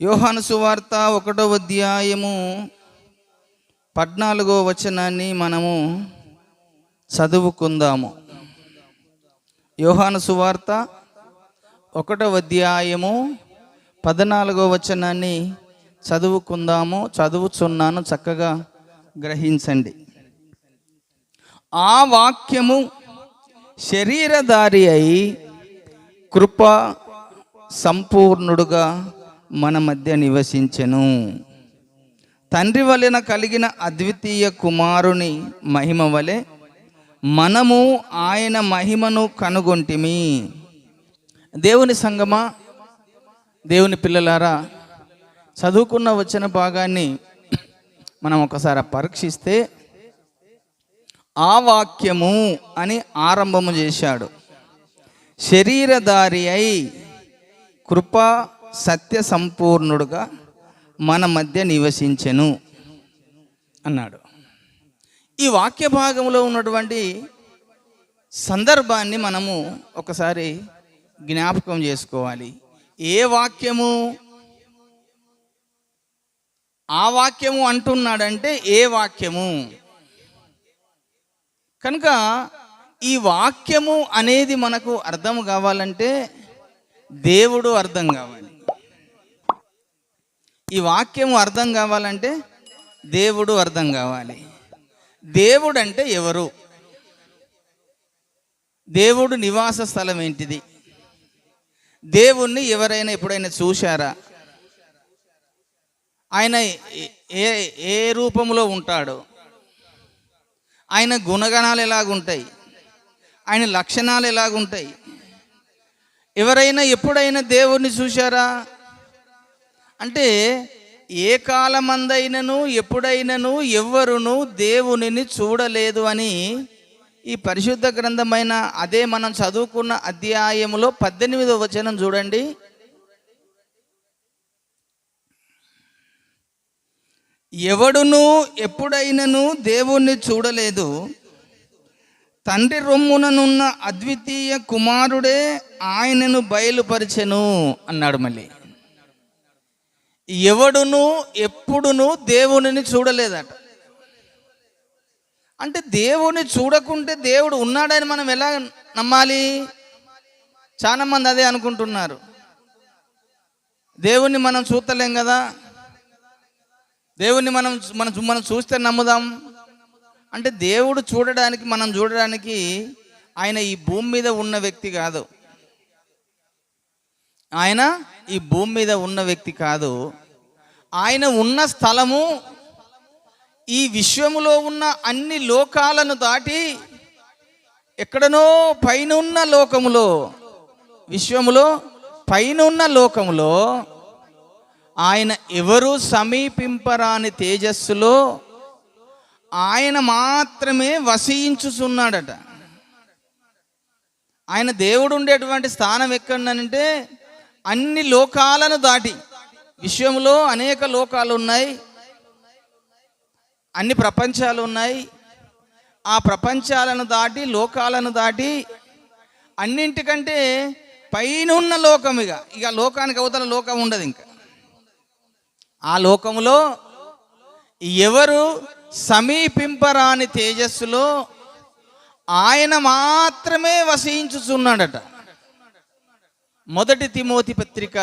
యోహాను సువార్త 1వ అధ్యాయము 14వ వచనాన్ని మనము చదువుకుందాము. యోహాను సువార్త 1వ అధ్యాయము 14వ వచనాన్ని చదువుకుందాము. చదువుచున్నాను, చక్కగా గ్రహించండి. ఆ వాక్యము శరీరధారి అయి కృప సంపూర్ణుడుగా మన మధ్య నివసించెను. తండ్రి వలన కలిగిన అద్వితీయ కుమారుని మహిమ వలె మనము ఆయన మహిమను కనుగొంటిమి. దేవుని సంగమా, దేవుని పిల్లలారా, చదువుకున్న వచ్చిన భాగాన్ని మనం ఒకసారి పరీక్షిస్తే ఆ వాక్యము అని ఆరంభము చేశాడు. శరీరధారి అయి కృప సత్య సంపూర్ణుడుగా మన మధ్య నివసించెను అన్నాడు. ఈ వాక్య భాగంలో ఉన్నటువంటి సందర్భాన్ని మనము ఒకసారి జ్ఞాపకం చేసుకోవాలి. ఏ వాక్యము? ఆ వాక్యము అంటున్నాడంటే ఏ వాక్యము? కనుక ఈ వాక్యము అనేది మనకు అర్థం కావాలంటే దేవుడు అర్థం కావాలి. ఈ వాక్యము అర్థం కావాలంటే దేవుడు అర్థం కావాలి. దేవుడు అంటే ఎవరు? దేవుడు నివాస స్థలం ఏంటిది? దేవుణ్ణి ఎవరైనా ఎప్పుడైనా చూశారా? ఆయన ఏ రూపంలో ఉంటాడు? ఆయన గుణగణాలు ఎలాగుంటాయి? ఆయన లక్షణాలు ఎలాగుంటాయి? ఎవరైనా ఎప్పుడైనా దేవుణ్ణి చూశారా అంటే ఏ కాలమందైనను ఎప్పుడైనను ఎవ్వరును దేవునిని చూడలేదు అని ఈ పరిశుద్ధ గ్రంథమైన అదే మనం చదువుకున్న అధ్యాయములో 18వ వచనం చూడండి. ఎవడును ఎప్పుడైనను దేవుణ్ణి చూడలేదు, తండ్రి రొమ్ముననున్న అద్వితీయ కుమారుడే ఆయనను బయలుపరిచెను అన్నాడు. మళ్ళీ ఎవడును ఎప్పుడును దేవునిని చూడలేదట. అంటే దేవుని చూడకుంటే దేవుడు ఉన్నాడని మనం ఎలా నమ్మాలి? చాలా మంది అదే అనుకుంటున్నారు. దేవుణ్ణి మనం చూస్తలేం కదా, దేవుణ్ణి మనం చూస్తే నమ్ముదాం అంటే దేవుడు చూడడానికి, మనం చూడడానికి ఆయన ఈ భూమి మీద ఉన్న వ్యక్తి కాదు. ఆయన ఈ భూమి మీద ఉన్న వ్యక్తి కాదు. ఆయన ఉన్న స్థలము ఈ విశ్వములో ఉన్న అన్ని లోకాలను దాటి ఎక్కడనో పైనున్న లోకములో, విశ్వములో పైనున్న లోకములో ఆయన ఎవరు సమీపింపరాని తేజస్సులో ఆయన మాత్రమే వసించుచున్నాడట. ఆయన దేవుడు ఉండేటువంటి స్థానం ఎక్కడంటే అన్ని లోకాలను దాటి, విశ్వంలో అనేక లోకాలు ఉన్నాయి, అన్ని ప్రపంచాలు ఉన్నాయి. ఆ ప్రపంచాలను దాటి, లోకాలను దాటి అన్నింటికంటే పైనున్న లోకం, ఇక లోకానికి అవతల లోకం ఉండదు. ఇంకా ఆ లోకములో ఎవరు సమీపింపరాని తేజస్సులో ఆయన మాత్రమే వసించుచున్నాడట. 1 తిమోతి పత్రిక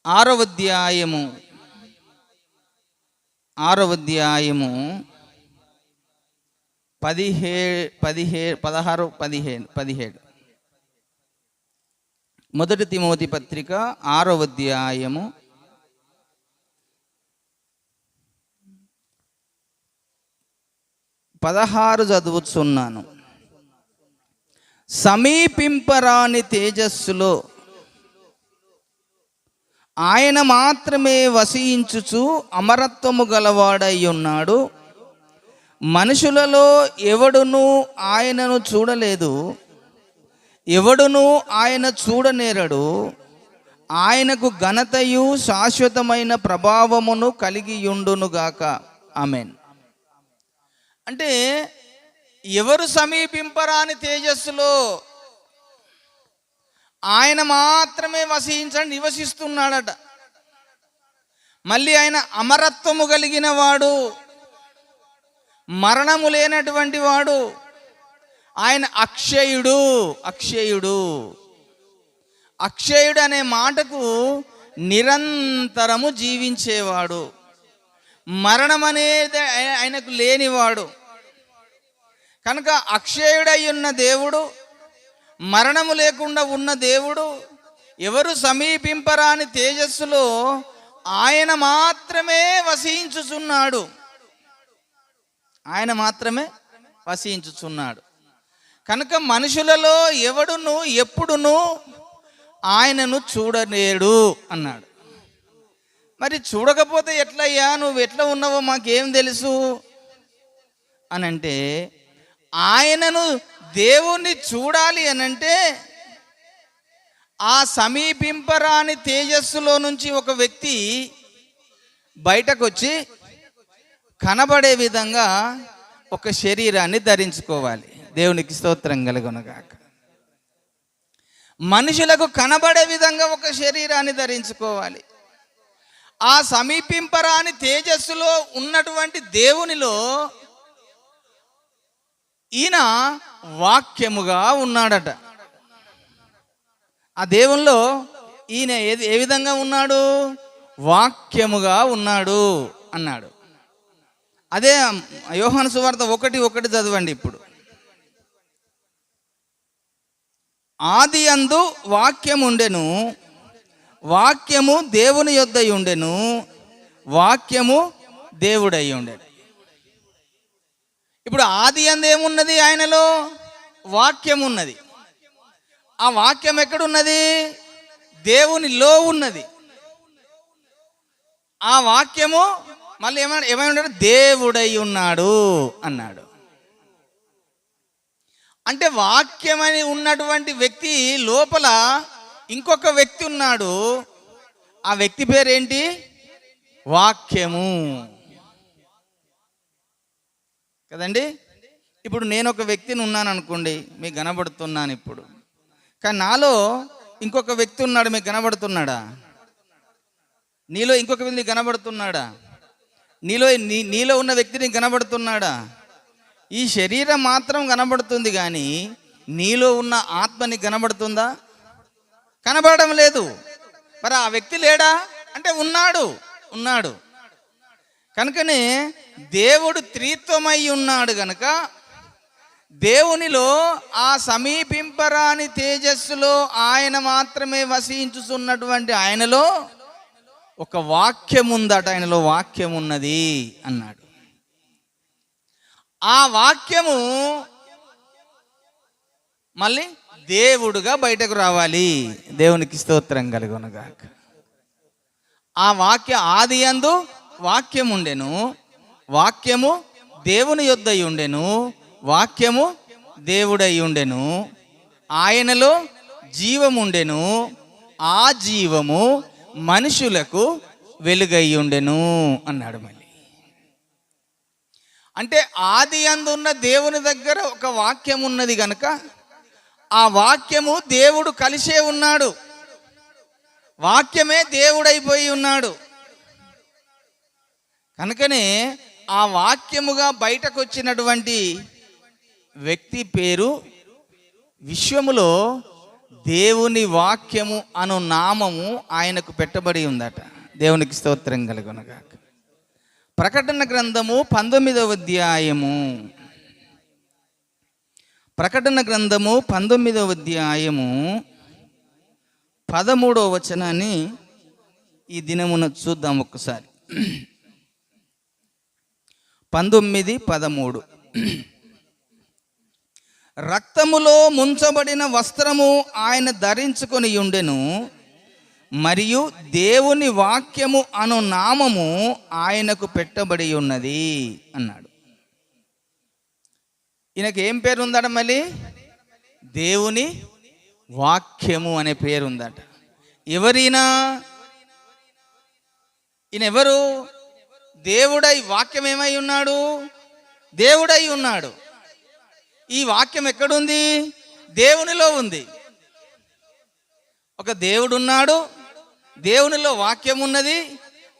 6వ అధ్యాయము 16-17. 1 తిమోతి పత్రిక 6వ అధ్యాయము 16 చదువుతున్నాను. సమీపింపరాని తేజస్సులో ఆయన మాత్రమే వసించుచు అమరత్వము గలవాడై ఉన్నాడు. మనుషులలో ఎవడును ఆయనను చూడలేదు, ఎవడును ఆయన చూడనేరడు. ఆయనకు ఘనతయు శాశ్వతమైన ప్రభావమును కలిగియుండునుగాక. ఆమేన్. అంటే ఎవరు సమీపింపరాని తేజస్సులో ఆయన మాత్రమే నివసిస్తున్నాడట. మళ్ళీ ఆయన అమరత్వము కలిగిన వాడు, మరణము లేనటువంటి వాడు. ఆయన అక్షయుడు. అక్షయుడు అక్షయుడు అనే మాటకు నిరంతరము జీవించేవాడు, మరణం అనేది ఆయనకు లేనివాడు. కనుక అక్షయుడై ఉన్న దేవుడు, మరణము లేకుండా ఉన్న దేవుడు, ఎవరు సమీపింపరాని తేజస్సులో ఆయన మాత్రమే వసించుచున్నాడు. ఆయన మాత్రమే వసించుచున్నాడు. కనుక మనుషులలో ఎవడును ఎప్పుడును ఆయనను చూడలేడు అన్నాడు. మరి చూడకపోతే ఎట్లయ్యా, నువ్వు ఎట్లా ఉన్నావో మాకేం తెలుసు అని అంటే, ఆయనను దేవుణ్ణి చూడాలి అనంటే ఆ సమీపింపరాని తేజస్సులో నుంచి ఒక వ్యక్తి బయటకు వచ్చి కనబడే విధంగా ఒక శరీరాన్ని ధరించుకోవాలి. దేవునికి స్తోత్రం కలుగునుగాక. మనుషులకు కనబడే విధంగా ఒక శరీరాన్ని ధరించుకోవాలి. ఆ సమీపింపరాని తేజస్సులో ఉన్నటువంటి దేవునిలో ఈయన వాక్యముగా ఉన్నాడట. ఆ దేవునిలో ఈయన ఏ విధంగా ఉన్నాడు? వాక్యముగా ఉన్నాడు అన్నాడు. అదే యోహాను సువార్త 1:1 చదవండి ఇప్పుడు. ఆది యందు వాక్యము ఉండెను, వాక్యము దేవుని యొద్ద ఉండెను, వాక్యము దేవుడై ఉండెను. ఇప్పుడు ఆది యందు ఏమున్నది? ఆయనలో వాక్యం ఉన్నది. ఆ వాక్యం ఎక్కడున్నది? దేవునిలో ఉన్నది. ఆ వాక్యము మళ్ళీ ఏమై ఉన్నాడు? దేవుడై ఉన్నాడు అన్నాడు. అంటే వాక్యమని ఉన్నటువంటి వ్యక్తి లోపల ఇంకొక వ్యక్తి ఉన్నాడు. ఆ వ్యక్తి పేరేంటి? వాక్యము కదండి. ఇప్పుడు నేను ఒక వ్యక్తిని ఉన్నాను అనుకోండి, మీకు కనబడుతున్నాను ఇప్పుడు. కానీ నాలో ఇంకొక వ్యక్తి ఉన్నాడు, మీకు కనబడుతున్నాడా? నీలో ఇంకొక వ్యక్తి కనబడుతున్నాడా? నీలో ఉన్న వ్యక్తి నీకు కనబడుతున్నాడా? ఈ శరీరం మాత్రం కనబడుతుంది, కానీ నీలో ఉన్న ఆత్మ నీకు కనబడుతుందా? కనబడడం లేదు. మరి ఆ వ్యక్తి లేడా అంటే ఉన్నాడు. కనుకనే దేవుడు త్రిత్వమై ఉన్నాడు గనుక దేవునిలో ఆ సమీపింపరాని తేజస్సులో ఆయన మాత్రమే వసించుతున్నటువంటి ఆయనలో ఒక వాక్యం ఉందట. ఆయనలో వాక్యం ఉన్నది అన్నాడు. ఆ వాక్యము మళ్ళీ దేవుడుగా బయటకు రావాలి. దేవునికి స్తోత్రం కలుగునుగాక. ఆ వాక్య ఆది యందు వాక్యం ఉండెను, వాక్యము దేవుని యొద్ద ఉండెను, వాక్యము దేవుడై ఉండెను, ఆయనలో జీవము ఉండెను, ఆ జీవము మనుషులకు వెలుగై ఉండెను అన్నాడు. మళ్ళీ అంటే ఆది యందు ఉన్న దేవుని దగ్గర ఒక వాక్యం ఉన్నది కనుక ఆ వాక్యము దేవుడు కలిసే ఉన్నాడు. వాక్యమే దేవుడైపోయి ఉన్నాడు. కనుకనే ఆ వాక్యముగా బయటకు వచ్చినటువంటి వ్యక్తి పేరు, విశ్వములో దేవుని వాక్యము అను నామము ఆయనకు పెట్టబడి ఉందట. దేవునికి స్తోత్రం కలుగునుగాక. ప్రకటన గ్రంథము 19వ అధ్యాయము, ప్రకటన గ్రంథము 19వ అధ్యాయము 13వ వచనాన్ని ఈ దినమున చూద్దాం ఒక్కసారి. 19:13 రక్తములో ముంచబడిన వస్త్రము ఆయన ధరించుకొని ఉండెను, మరియు దేవుని వాక్యము అను నామము ఆయనకు పెట్టబడి ఉన్నది అన్నాడు. ఈయనకి ఏం పేరు ఉందట? మళ్ళీ దేవుని వాక్యము అనే పేరు ఉందట. ఎవరైనా ఈయన ఎవరు? దేవుడై, వాక్యం ఏమై ఉన్నాడు? దేవుడై ఉన్నాడు. ఈ వాక్యం ఎక్కడుంది? దేవునిలో ఉంది. ఒక దేవుడు ఉన్నాడు, దేవునిలో వాక్యం ఉన్నది,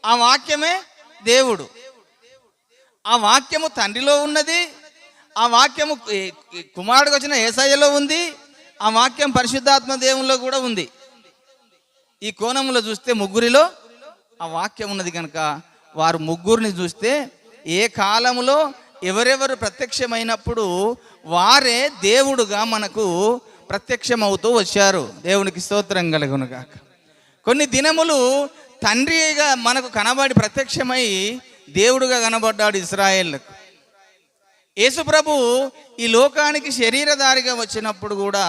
ఆ వాక్యమే దేవుడు. ఆ వాక్యము తండ్రిలో ఉన్నది, ఆ వాక్యము కుమారుడికి వచ్చిన యేసయ్యలో ఉంది, ఆ వాక్యం పరిశుద్ధాత్మ దేవునిలో కూడా ఉంది. ఈ కోణంలో చూస్తే ముగ్గురిలో ఆ వాక్యం ఉన్నది కనుక వారు ముగ్గురిని చూస్తే ఏ కాలంలో ఎవరెవరు ప్రత్యక్షమైనప్పుడు వారే దేవుడుగా మనకు ప్రత్యక్షమవుతూ వచ్చారు. దేవునికి స్తోత్రం కలుగునుగాక. కొన్ని దినములు తండ్రిగా మనకు కనబడి ప్రత్యక్షమై దేవుడుగా కనబడ్డాడు ఇశ్రాయేళ్లకు. యేసుప్రభు ఈ లోకానికి శరీరధారిగా వచ్చినప్పుడు కూడా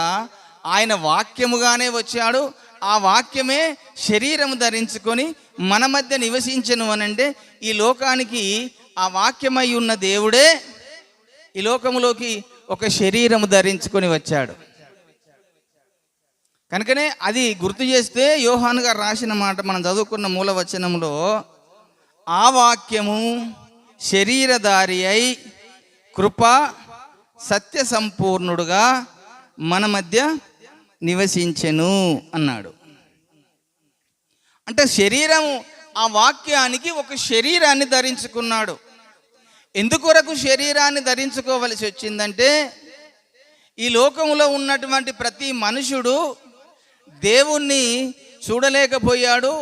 ఆయన వాక్యముగానే వచ్చాడు. ఆ వాక్యమే శరీరం ధరించుకొని మన మధ్య నివసించెను అనంటే ఈ లోకానికి ఆ వాక్యమై ఉన్న దేవుడే ఈ లోకములోకి ఒక శరీరము ధరించుకొని వచ్చాడు. కనుకనే అది గుర్తు చేస్తే యోహాను గారు రాసిన మాట మనం చదువుకున్న మూల వచనంలో, ఆ వాక్యము శరీరధారి అయి కృప సత్య సంపూర్ణుడుగా మన మధ్య నివసించెను అన్నాడు. అంటే శరీరము ఆ వాక్యానికి ఒక శరీరాన్ని ధరించుకున్నాడు. ఎందుకొరకు శరీరాన్ని ధరించుకోవలసి వచ్చిందంటే, ఈ లోకంలో ఉన్నటువంటి ప్రతి మనుషుడు దేవుణ్ణి చూడలేకపోయాడు.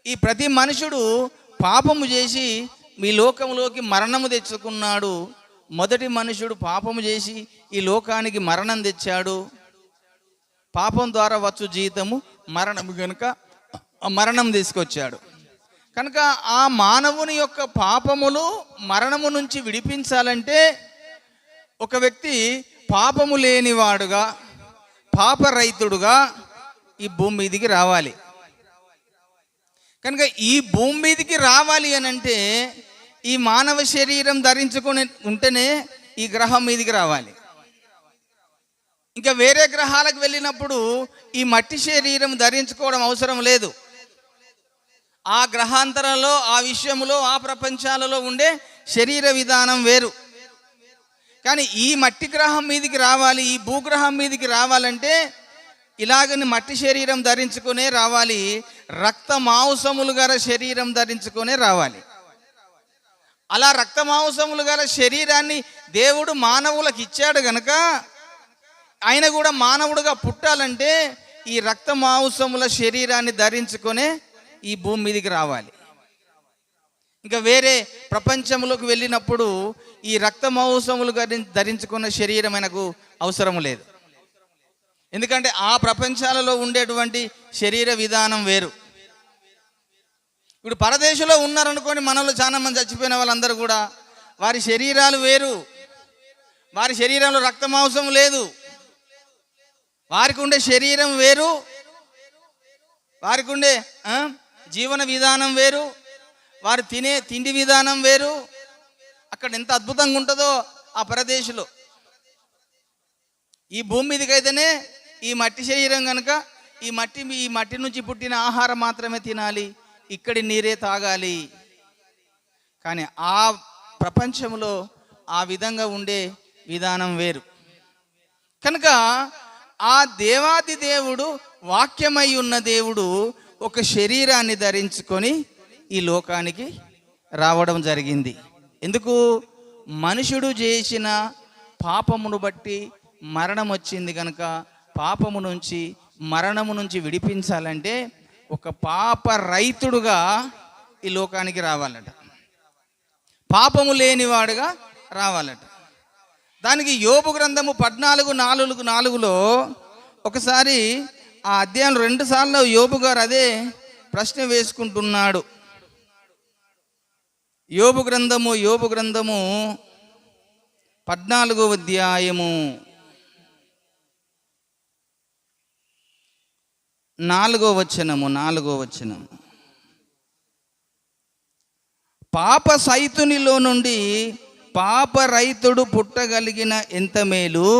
ఈ ప్రతి మనుషుడు పాపము చేసి ఈ లోకంలోకి మరణము తెచ్చుకున్నాడు. మొదటి మనుషుడు పాపము చేసి ఈ లోకానికి మరణం తెచ్చాడు. పాపం ద్వారా వచ్చు జీతము మరణము కనుక మరణం తీసుకొచ్చాడు. కనుక ఆ మానవుని యొక్క పాపములు మరణము నుంచి విడిపించాలంటే ఒక వ్యక్తి పాపము లేనివాడుగా పాపరహితుడుగా ఈ భూమి మీదికి రావాలి. కనుక ఈ భూమి మీదికి రావాలి అని అంటే ఈ మానవ శరీరం ధరించుకొని ఉంటేనే ఈ గ్రహం మీదికి రావాలి. ఇంకా వేరే గ్రహాలకు వెళ్ళినప్పుడు ఈ మట్టి శరీరం ధరించుకోవడం అవసరం లేదు. ఆ గ్రహాంతరంలో, ఆ విషయంలో, ఆ ప్రపంచాలలో ఉండే శరీర విధానం వేరు. కానీ ఈ మట్టి గ్రహం మీదికి రావాలి, ఈ భూగ్రహం మీదికి రావాలంటే ఇలాగని మట్టి శరీరం ధరించుకునే రావాలి, రక్త మాంసములు గల శరీరం ధరించుకునే రావాలి. అలా రక్త మాంసములు గల శరీరాన్ని దేవుడు మానవులకు ఇచ్చాడు గనక ఆయన కూడా మానవుడుగా పుట్టాలంటే ఈ రక్త మాంసముల శరీరాన్ని ధరించుకునే ఈ భూమి మీదికి రావాలి. ఇంకా వేరే ప్రపంచంలోకి వెళ్ళినప్పుడు ఈ రక్త మాంసములు ధరించుకున్న శరీరం మనకు అవసరం లేదు. ఎందుకంటే ఆ ప్రపంచాలలో ఉండేటువంటి శరీర విధానం వేరు. ఇప్పుడు పరదేశంలో ఉన్నారనుకోండి, మనలో చాలా మంది చచ్చిపోయిన వాళ్ళందరూ కూడా వారి శరీరాలు వేరు. వారి శరీరంలో రక్త మాంసం లేదు. వారికి ఉండే శరీరం వేరు, వారికి ఉండే జీవన విధానం వేరు, వారు తినే తిండి విధానం వేరు. అక్కడ ఎంత అద్భుతంగా ఉంటుందో ఆ పరదేశంలో. ఈ భూమి మీదకైతేనే ఈ మట్టి శరీరం కనుక ఈ మట్టి నుంచి పుట్టిన ఆహారం మాత్రమే తినాలి, ఇక్కడి నీరే తాగాలి. కానీ ఆ ప్రపంచంలో ఆ విధంగా ఉండే విధానం వేరు. కనుక ఆ దేవాది దేవుడు, వాక్యమై ఉన్న దేవుడు ఒక శరీరాన్ని ధరించుకొని ఈ లోకానికి రావడం జరిగింది. ఎందుకు? మనుషుడు చేసిన పాపమును బట్టి మరణం వచ్చింది కనుక పాపము నుంచి మరణము నుంచి విడిపించాలంటే ఒక పాప రహితుడుగా ఈ లోకానికి రావాలట, పాపము లేనివాడుగా రావాలట. దానికి యోబు గ్రంథము 14:4 ఒకసారి ఆ అధ్యాయం 2 సార్లు యోబు గారు అదే ప్రశ్న వేసుకుంటున్నాడు. యోబు గ్రంథము 14వ అధ్యాయము 4వ వచనం. పాప సైతునిలో నుండి పాపరహితుడు పుట్టగలిగిన ఎంత మేలు,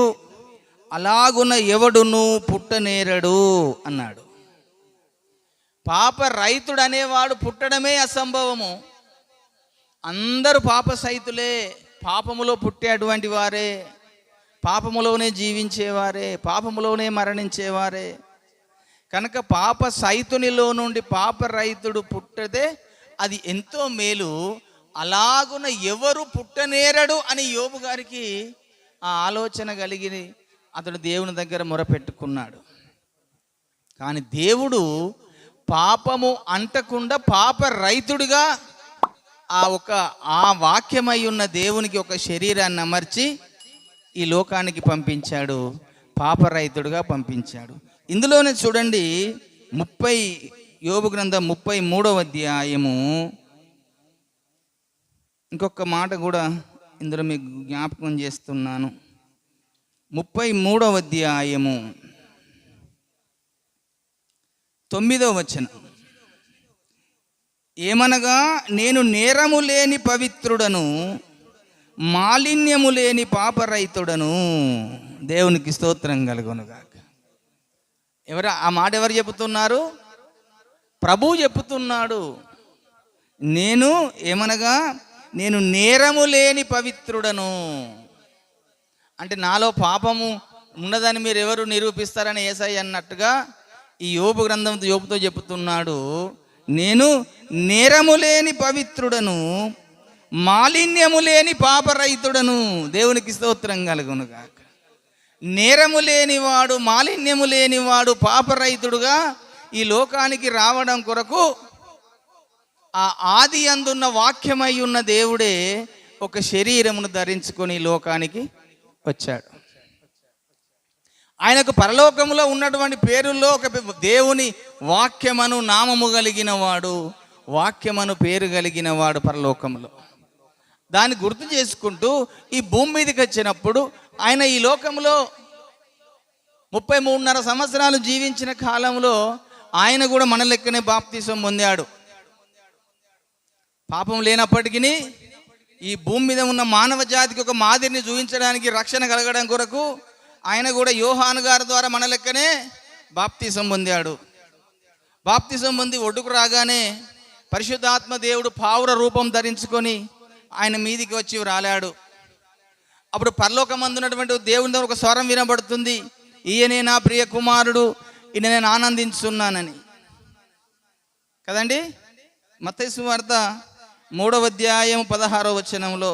అలాగున ఎవడును పుట్టనేరడు అన్నాడు. పాపరహితుడు అనేవాడు పుట్టడమే అసంభవము. అందరూ పాప సైతులే, పాపములో పుట్టేటువంటి వారే, పాపములోనే జీవించేవారే, పాపములోనే మరణించేవారే. కనుక పాప సైతునిలో నుండి పాపరహితుడు పుట్టదే అది ఎంతో మేలు, అలాగున ఎవరు పుట్టనేరడు అని యోబు గారికి ఆ ఆలోచన కలిగి అతడు దేవుని దగ్గర మొరపెట్టుకున్నాడు. కానీ దేవుడు పాపము అంటకుండా పాప రైతుడిగా ఆ వాక్యమై ఉన్న దేవునికి ఒక శరీరాన్ని అమర్చి ఈ లోకానికి పంపించాడు, పాపరైతుడుగా పంపించాడు. ఇందులోనే చూడండి, యోబు గ్రంథం 33వ అధ్యాయము, ఇంకొక మాట కూడా ఇందులో మీకు జ్ఞాపకం చేస్తున్నాను. 33వ అధ్యాయము 9వ వచనం, ఏమనగా నేను నేరము లేని పవిత్రుడను, మాలిన్యము లేని పాపరైతుడను. దేవునికి స్తోత్రం కలుగునుగాక. ఆ మాట ఎవరు చెబుతున్నారు? ప్రభువు చెబుతున్నాడు. ఏమనగా నేను నేరము లేని పవిత్రుడను. అంటే నాలో పాపము ఉన్నదని మీరు ఎవరు నిరూపిస్తారని యేసయ్య అన్నట్టుగా ఈ యోబు గ్రంథంతో యోబుతో చెబుతున్నాడు, నేను నేరము లేని పవిత్రుడను, మాలిన్యము లేని పాపరైతుడను. దేవునికి స్తోత్రం కలుగునుగాక. నేరము లేనివాడు, మాలిన్యము లేనివాడు, పాపరైతుడుగా ఈ లోకానికి రావడం కొరకు ఆ ఆది అందున్న వాక్యమై ఉన్న దేవుడే ఒక శరీరమును ధరించుకొని ఈ లోకానికి వచ్చాడు. ఆయనకు పరలోకములో ఉన్నటువంటి పేరుల్లో ఒక దేవుని వాక్యమను నామము కలిగిన వాడు, వాక్యమను పేరు కలిగిన వాడు పరలోకములో. దాన్ని గుర్తు చేసుకుంటూ ఈ భూమి మీదకి వచ్చినప్పుడు ఆయన ఈ లోకంలో 33.5 సంవత్సరాలు జీవించిన కాలంలో ఆయన కూడా మన లెక్కనే బాప్తిసం పొందాడు. పాపం లేనప్పటికీ ఈ భూమి మీద ఉన్న మానవ జాతికి ఒక మాదిరిని చూపించడానికి, రక్షణ కలగడం కొరకు ఆయన కూడా యోహాను గారి ద్వారా మన లెక్కనే బాప్తిసం పొందాడు. బాప్తిసం పొంది ఒడ్డుకు రాగానే పరిశుద్ధాత్మ దేవుడు పావుర రూపం ధరించుకొని ఆయన మీదికి వచ్చి రాలాడు. అప్పుడు పరలోకమందున్నటువంటి దేవుని దగ్గర ఒక స్వరం వినబడుతుంది, ఈయనే నా ప్రియ కుమారుడు, ఈయన నేను ఆనందించున్నానని. కదండి. మత్తయి సువార్త 3వ అధ్యాయం 16వ వచనంలో,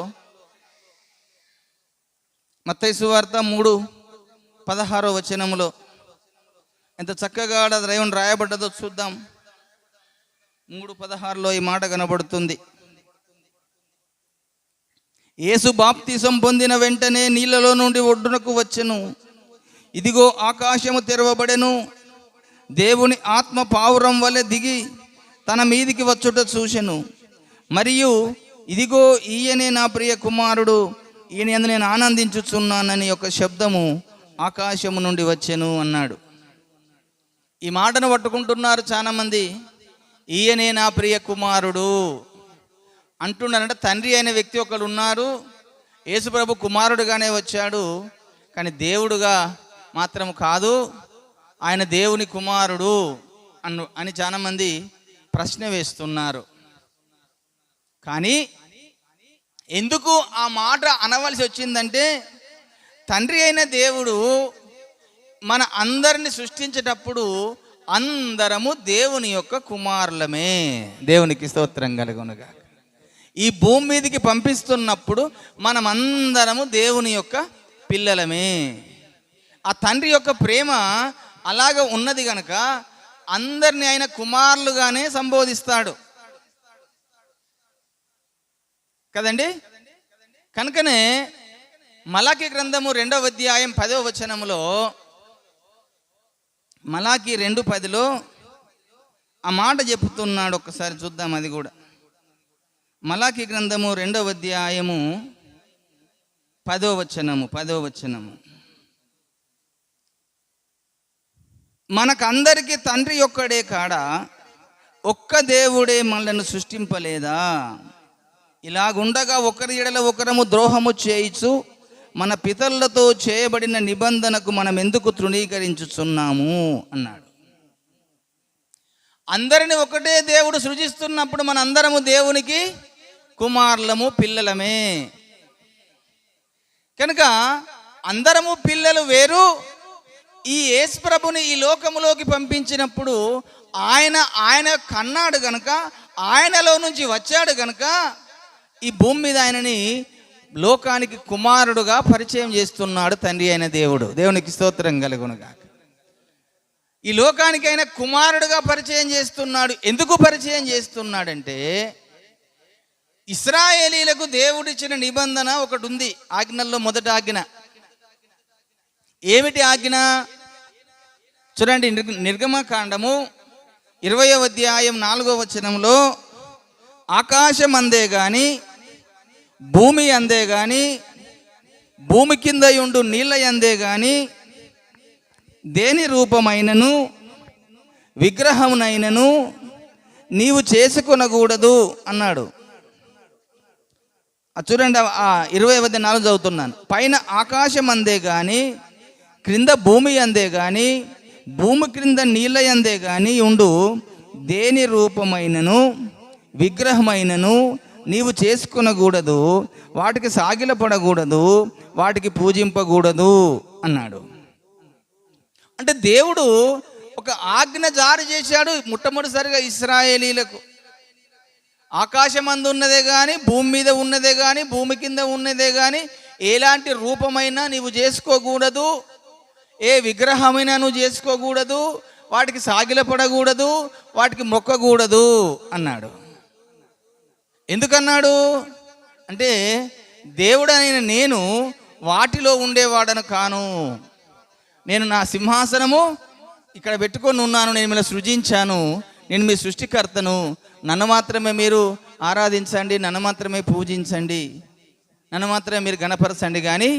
మత్తయి సువార్త 3:16వ వచనంలో ఎంత చక్కగా రాయబడ్డదో చూద్దాం. 3:16లో ఈ మాట కనబడుతుంది, యేసు బాప్తిసం పొందిన వెంటనే నీళ్ళలో నుండి ఒడ్డునకు వచ్చెను. ఇదిగో ఆకాశము తెరవబడెను, దేవుని ఆత్మ పావురం వలె దిగి తన మీదికి వచ్చుట చూసెను. మరియు ఇదిగో ఈయనే నా ప్రియ కుమారుడు, ఈయన యందు నేను ఆనందించుచున్నానని ఒక శబ్దము ఆకాశము నుండి వచ్చెను అన్నాడు. ఈ మాటను పట్టుకుంటున్నారు చాలామంది. ఈయనే నా ప్రియ కుమారుడు అంటున్నారంటే తండ్రి అయిన వ్యక్తి ఒకరు ఉన్నారు, యేసుప్రభు కుమారుడుగానే వచ్చాడు, కానీ దేవుడుగా మాత్రం కాదు, ఆయన దేవుని కుమారుడు అని చాలామంది ప్రశ్న వేస్తున్నారు. కానీ ఎందుకు ఆ మాట అనవలసి వచ్చిందంటే, తండ్రి అయిన దేవుడు మన అందరిని సృష్టించేటప్పుడు అందరము దేవుని యొక్క కుమారులమే. దేవునికి స్తోత్రం కలుగునుగా. ఈ భూమి మీదకి పంపిస్తున్నప్పుడు మనం అందరము దేవుని యొక్క పిల్లలమే. ఆ తండ్రి యొక్క ప్రేమ అలాగ ఉన్నది కనుక అందరిని ఆయన కుమారులుగానే సంబోధిస్తాడు కదండి. కనుకనే మలాకి గ్రంథము 2వ అధ్యాయం 10వ వచనములో, మలాకి 2:10లో ఆ మాట చెప్తున్నాడు. ఒక్కసారి చూద్దాం అది కూడా. మలాకి గ్రంథము 2వ అధ్యాయము 10వ వచనము, మనకందరికీ తండ్రి ఒక్కడే కాడా, ఒక్క దేవుడే మనలను సృష్టింపలేదా? ఇలాగుండగా ఒకరి ఎడల ఒకరము ద్రోహము చేయిచు మన పితరులతో చేయబడిన నిబంధనకు మనం ఎందుకు తృణీకరించుచున్నాము అన్నాడు. అందరిని ఒకటే దేవుడు సృజిస్తున్నప్పుడు మనందరము దేవునికి కుమారులము, పిల్లలమే. కనుక అందరము పిల్లలు వేరు, ఈ యేసు ప్రభుని ఈ లోకములోకి పంపించినప్పుడు ఆయన కన్నాడు గనుక, ఆయనలో నుంచి వచ్చాడు గనుక ఈ భూమి మీద ఆయనని లోకానికి కుమారుడుగా పరిచయం చేస్తున్నాడు తండ్రి అయిన దేవుడు. దేవునికి స్తోత్రం కలుగునుగాక. ఈ లోకానికి ఆయన కుమారుడుగా పరిచయం చేస్తున్నాడు. ఎందుకు పరిచయం చేస్తున్నాడంటే, ఇశ్రాయేలీలకు దేవుడిచ్చిన నిబంధన ఒకటి ఉంది. ఆజ్ఞల్లో మొదటి ఆజ్ఞ ఏమిటి? ఆజ్ఞ చూడండి, నిర్గమకాండము 20వ అధ్యాయం 4వ వచనంలో, ఆకాశం అందే గాని భూమి అందే గాని భూమి కింద ఉండు నీళ్ళ అందే గాని దేని రూపమైనను విగ్రహమునైనను నీవు చేసుకొనకూడదు అన్నాడు. చూడండి, 20:4 చదువుతున్నాను. పైన ఆకాశం అందే గాని క్రింద భూమి అందే గాని భూమి క్రింద నీళ్ళ అందే గాని ఉండు దేని రూపమైనను విగ్రహమైనను నీవు చేసుకొనకూడదు, వాటికి సాగిలపడకూడదు, వాటికి పూజింపకూడదు అన్నాడు. అంటే దేవుడు ఒక ఆజ్ఞ జారీ చేశాడు మొట్టమొదటిసారిగా ఇశ్రాయేలీలకు. ఆకాశం అందు ఉన్నదే కానీ, భూమి మీద ఉన్నదే కానీ, భూమి కింద ఉన్నదే కానీ ఎలాంటి రూపమైనా నీవు చేసుకోకూడదు, ఏ విగ్రహమైనా నువ్వు చేసుకోకూడదు, వాటికి సాగిలపడకూడదు, వాటికి మొక్కకూడదు అన్నాడు. ఎందుకన్నాడు అంటే, దేవుడైన నేను వాటిలో ఉండేవాడను కాను. నేను నా సింహాసనము ఇక్కడ పెట్టుకొని ఉన్నాను. నేను మిమ్మల్ని సృజించాను. నేను మీ సృష్టికర్తను. నన్ను మాత్రమే మీరు ఆరాధించండి, నన్ను మాత్రమే పూజించండి, నన్ను మాత్రమే మీరు గణపరచండి. కానీ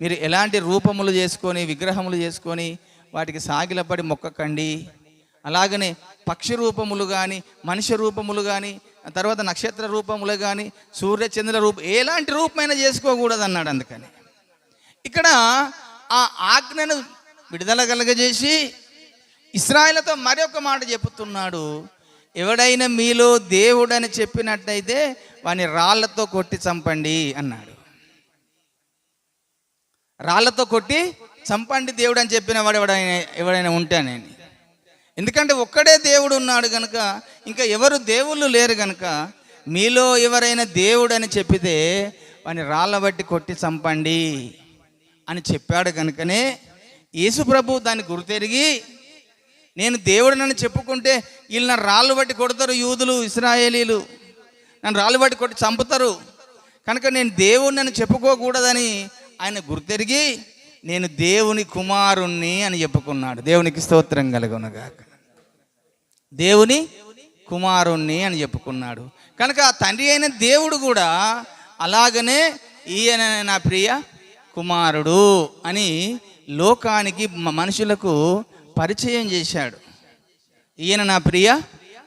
మీరు ఎలాంటి రూపములు చేసుకొని విగ్రహములు చేసుకొని వాటికి సాగిలపడి మొక్కకండి. అలాగనే పక్షి రూపములు కానీ, మనిషి రూపములు కానీ, తర్వాత నక్షత్ర రూపములు కానీ, సూర్యచంద్ర రూపం ఎలాంటి రూపమైనా చేసుకోకూడదు అన్నాడు. అందుకని ఇక్కడ ఆ ఆజ్ఞను విడుదల కలగజేసి ఇశ్రాయేలుతో మరొక మాట చెబుతున్నాడు. ఎవడైనా మీలో దేవుడని చెప్పినట్టయితే వాని రాళ్లతో కొట్టి చంపండి అన్నాడు. రాళ్లతో కొట్టి చంపండి దేవుడు అని చెప్పిన వాడు ఎవడైనా ఉంటేనేని. ఎందుకంటే ఒక్కడే దేవుడు ఉన్నాడు కనుక, ఇంకా ఎవరు దేవుళ్ళు లేరు కనుక, మీలో ఎవరైనా దేవుడు అని చెప్పితే వాని రాళ్ళ బట్టి కొట్టి చంపండి అని చెప్పాడు కనుకనే యేసు ప్రభు దాన్ని గుర్తెరిగి, నేను దేవుడినని చెప్పుకుంటే వీళ్ళు నన్ను రాళ్ళు బట్టి కొడతారు, యూదులు ఇశ్రాయేలీలు నన్ను రాళ్ళు బట్టి కొట్టి చంపుతారు కనుక నేను దేవుడిని చెప్పుకోకూడదని ఆయన గుర్తెరిగి, నేను దేవుని కుమారుణ్ణి అని చెప్పుకున్నాడు. దేవునికి స్తోత్రం కలుగునుగాక. దేవుని కుమారుణ్ణి అని చెప్పుకున్నాడు కనుక తండ్రి అయిన దేవుడు కూడా అలాగనే ఈయన నా ప్రియ కుమారుడు అని లోకానికి మనుషులకు పరిచయం చేశాడు. ఈయన నా ప్రియ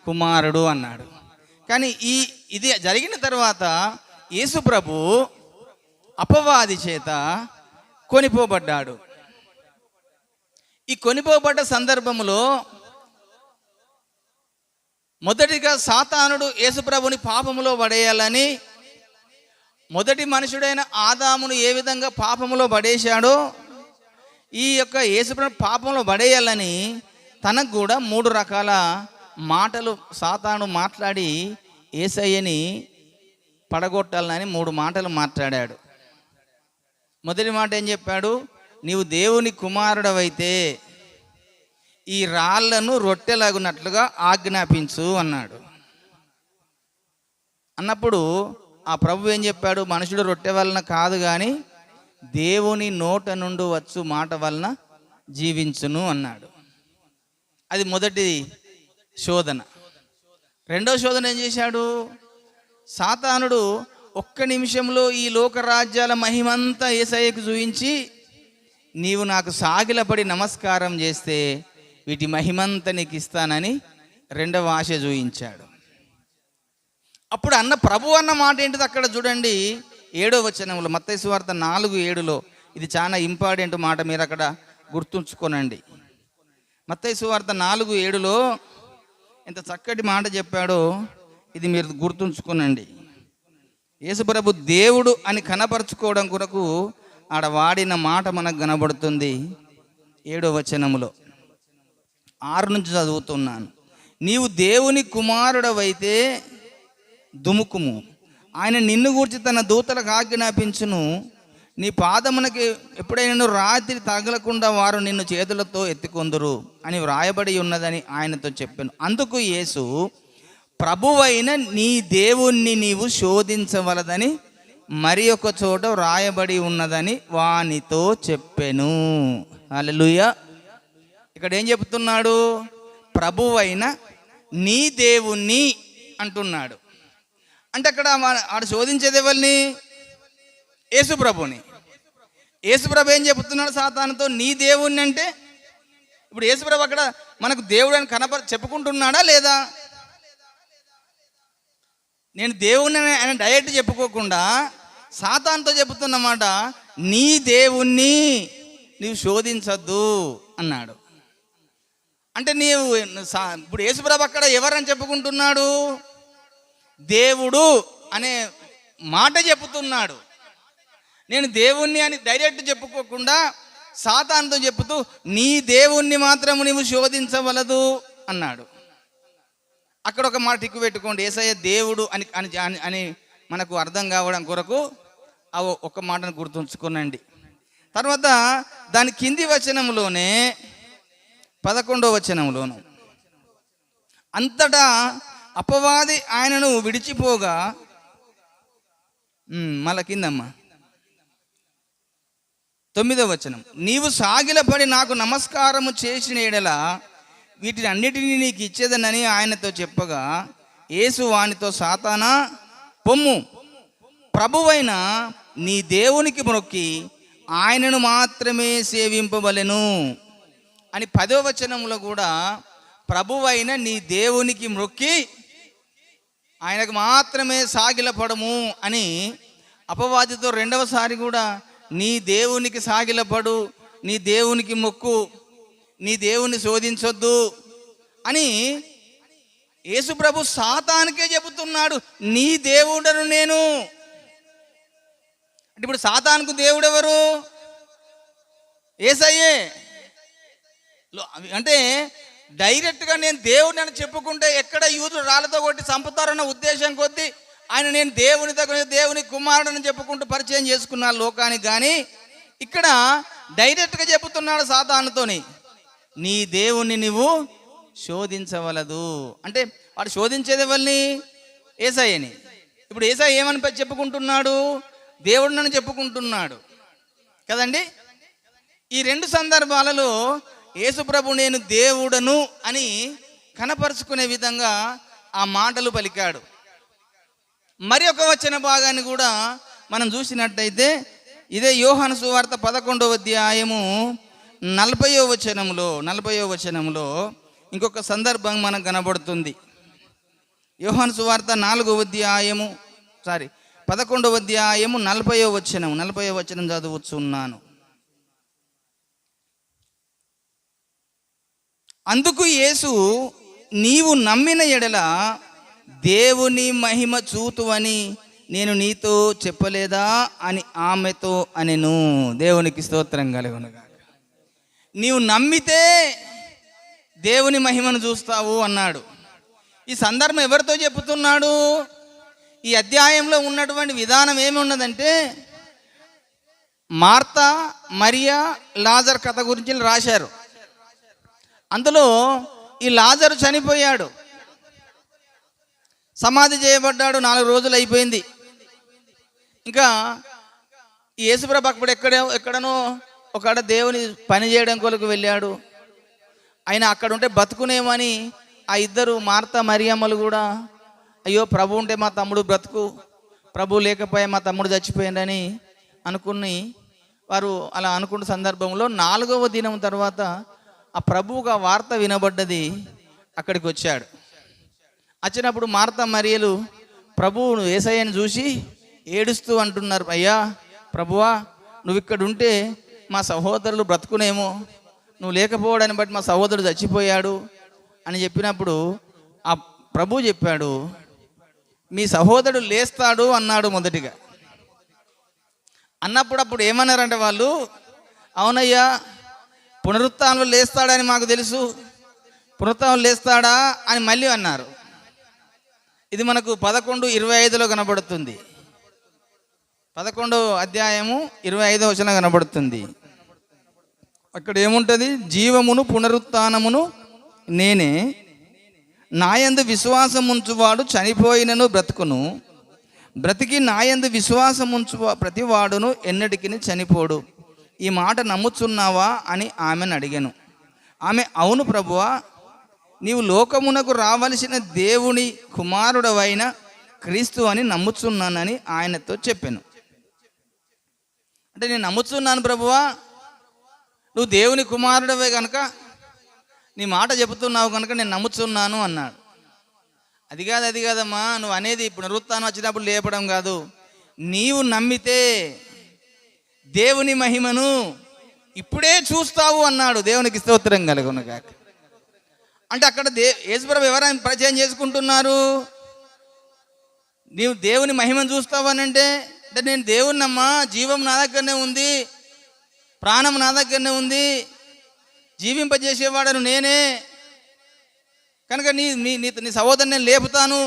కుమారుడు అన్నాడు. కానీ ఇది జరిగిన తర్వాత యేసు ప్రభు అపవాది చేత కొనిపోబడ్డాడు. ఈ కొనిపోబడ్డ సందర్భంలో మొదటిగా సాతానుడు యేసుప్రభుని పాపములో పడేయాలని, మొదటి మనుషుడైన ఆదామును ఏ విధంగా పాపములో పడేశాడో ఈ యొక్క యేసుప్రభు పాపంలో పడేయాలని తనకు కూడా 3 రకాల మాటలు సాతాను మాట్లాడి యేసయ్యని పడగొట్టాలని 3 మాటలు మాట్లాడాడు. మొదటి మాట ఏం చెప్పాడు? నీవు దేవుని కుమారుడవైతే ఈ రాళ్లను రొట్టెలాగునట్లుగా ఆజ్ఞాపించు అన్నాడు. అన్నప్పుడు ఆ ప్రభు ఏం చెప్పాడు? మనుషుడు రొట్టె వలన కాదు కానీ దేవుని నోట నుండి వచ్చు మాట వలన జీవించును అన్నాడు. అది మొదటి శోధన. రెండో శోధన ఏం చేశాడు? సాతానుడు ఒక్క నిమిషంలో ఈ లోకరాజ్యాల మహిమంతా యేసయ్యకు చూయించి, నీవు నాకు సాగిలపడి నమస్కారం చేస్తే వీటి మహిమంతా నీకు ఇస్తానని రెండవ ఆశ చూయించాడు. అప్పుడు ప్రభు అన్న మాట ఏంటిది అక్కడ చూడండి, 7వ వచనంలో, మత్తయి సువార్త 4:7లో. ఇది చాలా ఇంపార్టెంట్ మాట, మీరు అక్కడ గుర్తుంచుకోనండి. మత్తయి సువార్త 4:7లో ఎంత చక్కటి మాట చెప్పాడో ఇది మీరు గుర్తుంచుకోనండి. యేసుప్రభు దేవుడు అని కనపరుచుకోవడం కొరకు ఆడ వాడిన మాట మనకు కనబడుతుంది. 7వ వచనములో 6 నుంచి చదువుతున్నాను. నీవు దేవుని కుమారుడవైతే దుముకుము, ఆయన నిన్ను గూర్చి తన దూతలకు ఆజ్ఞాపించును, నీ పాదమునకి ఎప్పుడైనా రాత్రి తగలకుండా వారు నిన్ను చేతులతో ఎత్తుకొందురు అని వ్రాయబడి ఉన్నదని ఆయనతో చెప్పాను. అందుకు యేసు, ప్రభువైన నీ దేవుణ్ణి నీవు శోధించవలదని మరి ఒక చోట వ్రాయబడి ఉన్నదని వానితో చెప్పెను. హల్లెలూయా. ఇక్కడ ఏం చెప్తున్నాడు? ప్రభువైన నీ దేవుణ్ణి అంటున్నాడు. అంటే అక్కడ ఆడు శోధించేది ఎవరిని? యేసుప్రభుని. యేసుప్రభు ఏం చెప్తున్నాడు సాతానుతో? నీ దేవుణ్ణి. అంటే ఇప్పుడు యేసుప్రభు అక్కడ మనకు దేవుడు అని చెప్పుకుంటున్నాడా లేదా? నేను దేవుణ్ణి ఆయన డైరెక్ట్ చెప్పుకోకుండా సాతానుతో చెబుతున్నమాట, నీ దేవుణ్ణి నీవు శోధించద్దు అన్నాడు. అంటే నీవు ఇప్పుడు యేసుప్రభు అక్కడ ఎవరని చెప్పుకుంటున్నాడు? దేవుడు అనే మాట చెప్పుతున్నాడు. నేను దేవుణ్ణి అని డైరెక్ట్ చెప్పుకోకుండా సాతానుతో చెప్పుతూ నీ దేవుణ్ణి మాత్రము నీవు శోధించవలదు అన్నాడు. అక్కడ ఒక మాట టిక్కు పెట్టుకోండి. యేసయ్య దేవుడు అని అని అని మనకు అర్థం కావడం కొరకు ఆ ఒక్క మాటను గుర్తుంచుకోనండి. తర్వాత దాని కింది వచనంలోనే 11వ వచనంలోను, అంతటా అపవాది ఆయనను విడిచిపోగా, మళ్ళా కిందమ్మా 9వ వచనం, నీవు సాగిలపడి నాకు నమస్కారము చేసిన ఎడల వీటిని అన్నిటినీ నీకు ఇచ్చేదనని ఆయనతో చెప్పగా, యేసు వానితో, సాతానా పొమ్ము, ప్రభువైన నీ దేవునికి మొక్కి ఆయనను మాత్రమే సేవింపవలెను అని 10వ వచనంలో కూడా ప్రభువైన నీ దేవునికి మొక్కి ఆయనకు మాత్రమే సాగిలపడము అని అపవాదితో రెండవసారి కూడా నీ దేవునికి సాగిలపడు, నీ దేవునికి మొక్కు, నీ దేవుని శోధించొద్దు అని యేసుప్రభు సాతానుకే చెబుతున్నాడు, నీ దేవుడను నేను. అంటే ఇప్పుడు సాతానుకు దేవుడు ఎవరు? యేసయ్యే. అంటే డైరెక్ట్గా నేను దేవుడిని అని చెప్పుకుంటే ఎక్కడ యూదులు రాళ్ళతో కొట్టి చంపుతారన్న ఉద్దేశం కొద్దీ ఆయన నేను దేవుని కుమారుడని చెప్పుకుంటూ పరిచయం చేసుకున్నాను లోకానికి. కానీ ఇక్కడ డైరెక్ట్గా చెబుతున్నాడు సాతానుతోని, నీ దేవుణ్ణి నువ్వు శోధించవలదు. అంటే వాడు శోధించేది ఎవరిని? యేసయ్యని. ఇప్పుడు యేసయ్య ఏమని చెప్పుకుంటున్నాడు? దేవుడిని చెప్పుకుంటున్నాడు కదండి. ఈ 2 సందర్భాలలో యేసుప్రభు నేను దేవుడను అని కనపరుచుకునే విధంగా ఆ మాటలు పలికాడు. మరి ఒక వచన భాగాన్ని కూడా మనం చూసినట్టయితే ఇదే యోహాను సువార్త 11వ అధ్యాయము 40వ వచనంలో ఇంకొక సందర్భం మనకు కనబడుతుంది. యోహాను సువార్త 11వ అధ్యాయము 40వ వచనం చదువుతున్నాను. అందుకు యేసు, నీవు నమ్మిన ఎడల దేవుని మహిమ చూతువని నేను నీతో చెప్పలేదా అని ఆమెతో అనెను. దేవునికి స్తోత్రం కలుగునుగాక. నీవు నమ్మితే దేవుని మహిమను చూస్తావు అన్నాడు. ఈ సందర్భం ఎవరితో చెప్తున్నాడు? ఈ అధ్యాయంలో ఉన్నటువంటి విధానం ఏమి ఉన్నదంటే, మార్తా, మరియా, లాజర్ కథ గురించి రాశారు. అందులో ఈ లాజరు చనిపోయాడు, సమాధి చేయబడ్డాడు, 4 రోజులు అయిపోయింది. ఇంకా ఈ యేసుప్రభు అప్పుడు ఎక్కడనో ఒకడ దేవుని పని చేయడం కొరకు వెళ్ళాడు. ఆయన అక్కడ ఉంటే బతుకునేమని ఆ ఇద్దరు మార్తా మరియమ్మలు కూడా, అయ్యో ప్రభు ఉంటే మా తమ్ముడు బ్రతుకు, ప్రభు లేకపోయా మా తమ్ముడు చచ్చిపోయిందని అనుకుని వారు అలా అనుకున్న సందర్భంలో 4వ దినం తర్వాత ఆ ప్రభువుగా వార్త వినబడ్డది. అక్కడికి వచ్చాడు. వచ్చినప్పుడు మార్తా మరియలు ప్రభువును యేసయ్యను చూసి ఏడుస్తూ అంటున్నారు, అయ్యా ప్రభువా, నువ్వు ఇక్కడ ఉంటే మా సహోదరులు బ్రతుకునేమో, నువ్వు లేకపోవడాన్ని బట్టి మా సహోదరుడు చచ్చిపోయాడు అని చెప్పినప్పుడు ఆ ప్రభు చెప్పాడు, మీ సహోదరుడు లేస్తాడు అన్నాడు మొదటిగా. అప్పుడు ఏమన్నారంటే వాళ్ళు, అవునయ్యా పునరుత్థానంలో లేస్తాడని మాకు తెలుసు, పునరుత్థానంలో లేస్తాడా అని మళ్ళీ అన్నారు. ఇది మనకు 11:25 కనబడుతుంది. 11వ అధ్యాయము 25వ వచనం కనబడుతుంది. అక్కడ ఏముంటుంది? జీవమును పునరుత్థానమును నేనే, నాయందు విశ్వాసం ఉంచువాడు చనిపోయినను బ్రతుకును, బ్రతికి నాయందు విశ్వాసం ఉంచు ప్రతి వాడును ఎన్నటికి చనిపోడు. ఈ మాట నమ్ముచున్నావా అని ఆమెను అడిగాను. ఆమె, అవును ప్రభువా, నీవు లోకమునకు రావలసిన దేవుని కుమారుడవైన క్రీస్తు అని నమ్ముచున్నానని ఆయనతో చెప్పాను. అంటే నేను నమ్ముచున్నాను ప్రభువా, నువ్వు దేవుని కుమారుడవే కనుక నీ మాట చెబుతున్నావు కనుక నేను నమ్ముచున్నాను అన్నాడు. అది కాదమ్మా, నువ్వు అనేది పునరుత్థానం వచ్చినప్పుడు లేపడం కాదు, నీవు నమ్మితే దేవుని మహిమను ఇప్పుడే చూస్తావు అన్నాడు. దేవునికి స్తోత్రం కలుగును గాక. అంటే అక్కడ యేసుప్రభు ఎవరైనా పరిచయం చేసుకుంటున్నారు? నీవు దేవుని మహిమను చూస్తావు అని అంటే నేను దేవుణ్ణమ్మా, జీవం నా దగ్గరనే ఉంది, ప్రాణం నా దగ్గరనే ఉంది, జీవింపజేసేవాడను నేనే కనుక నీ సహోదరుని నేను లేపుతాను,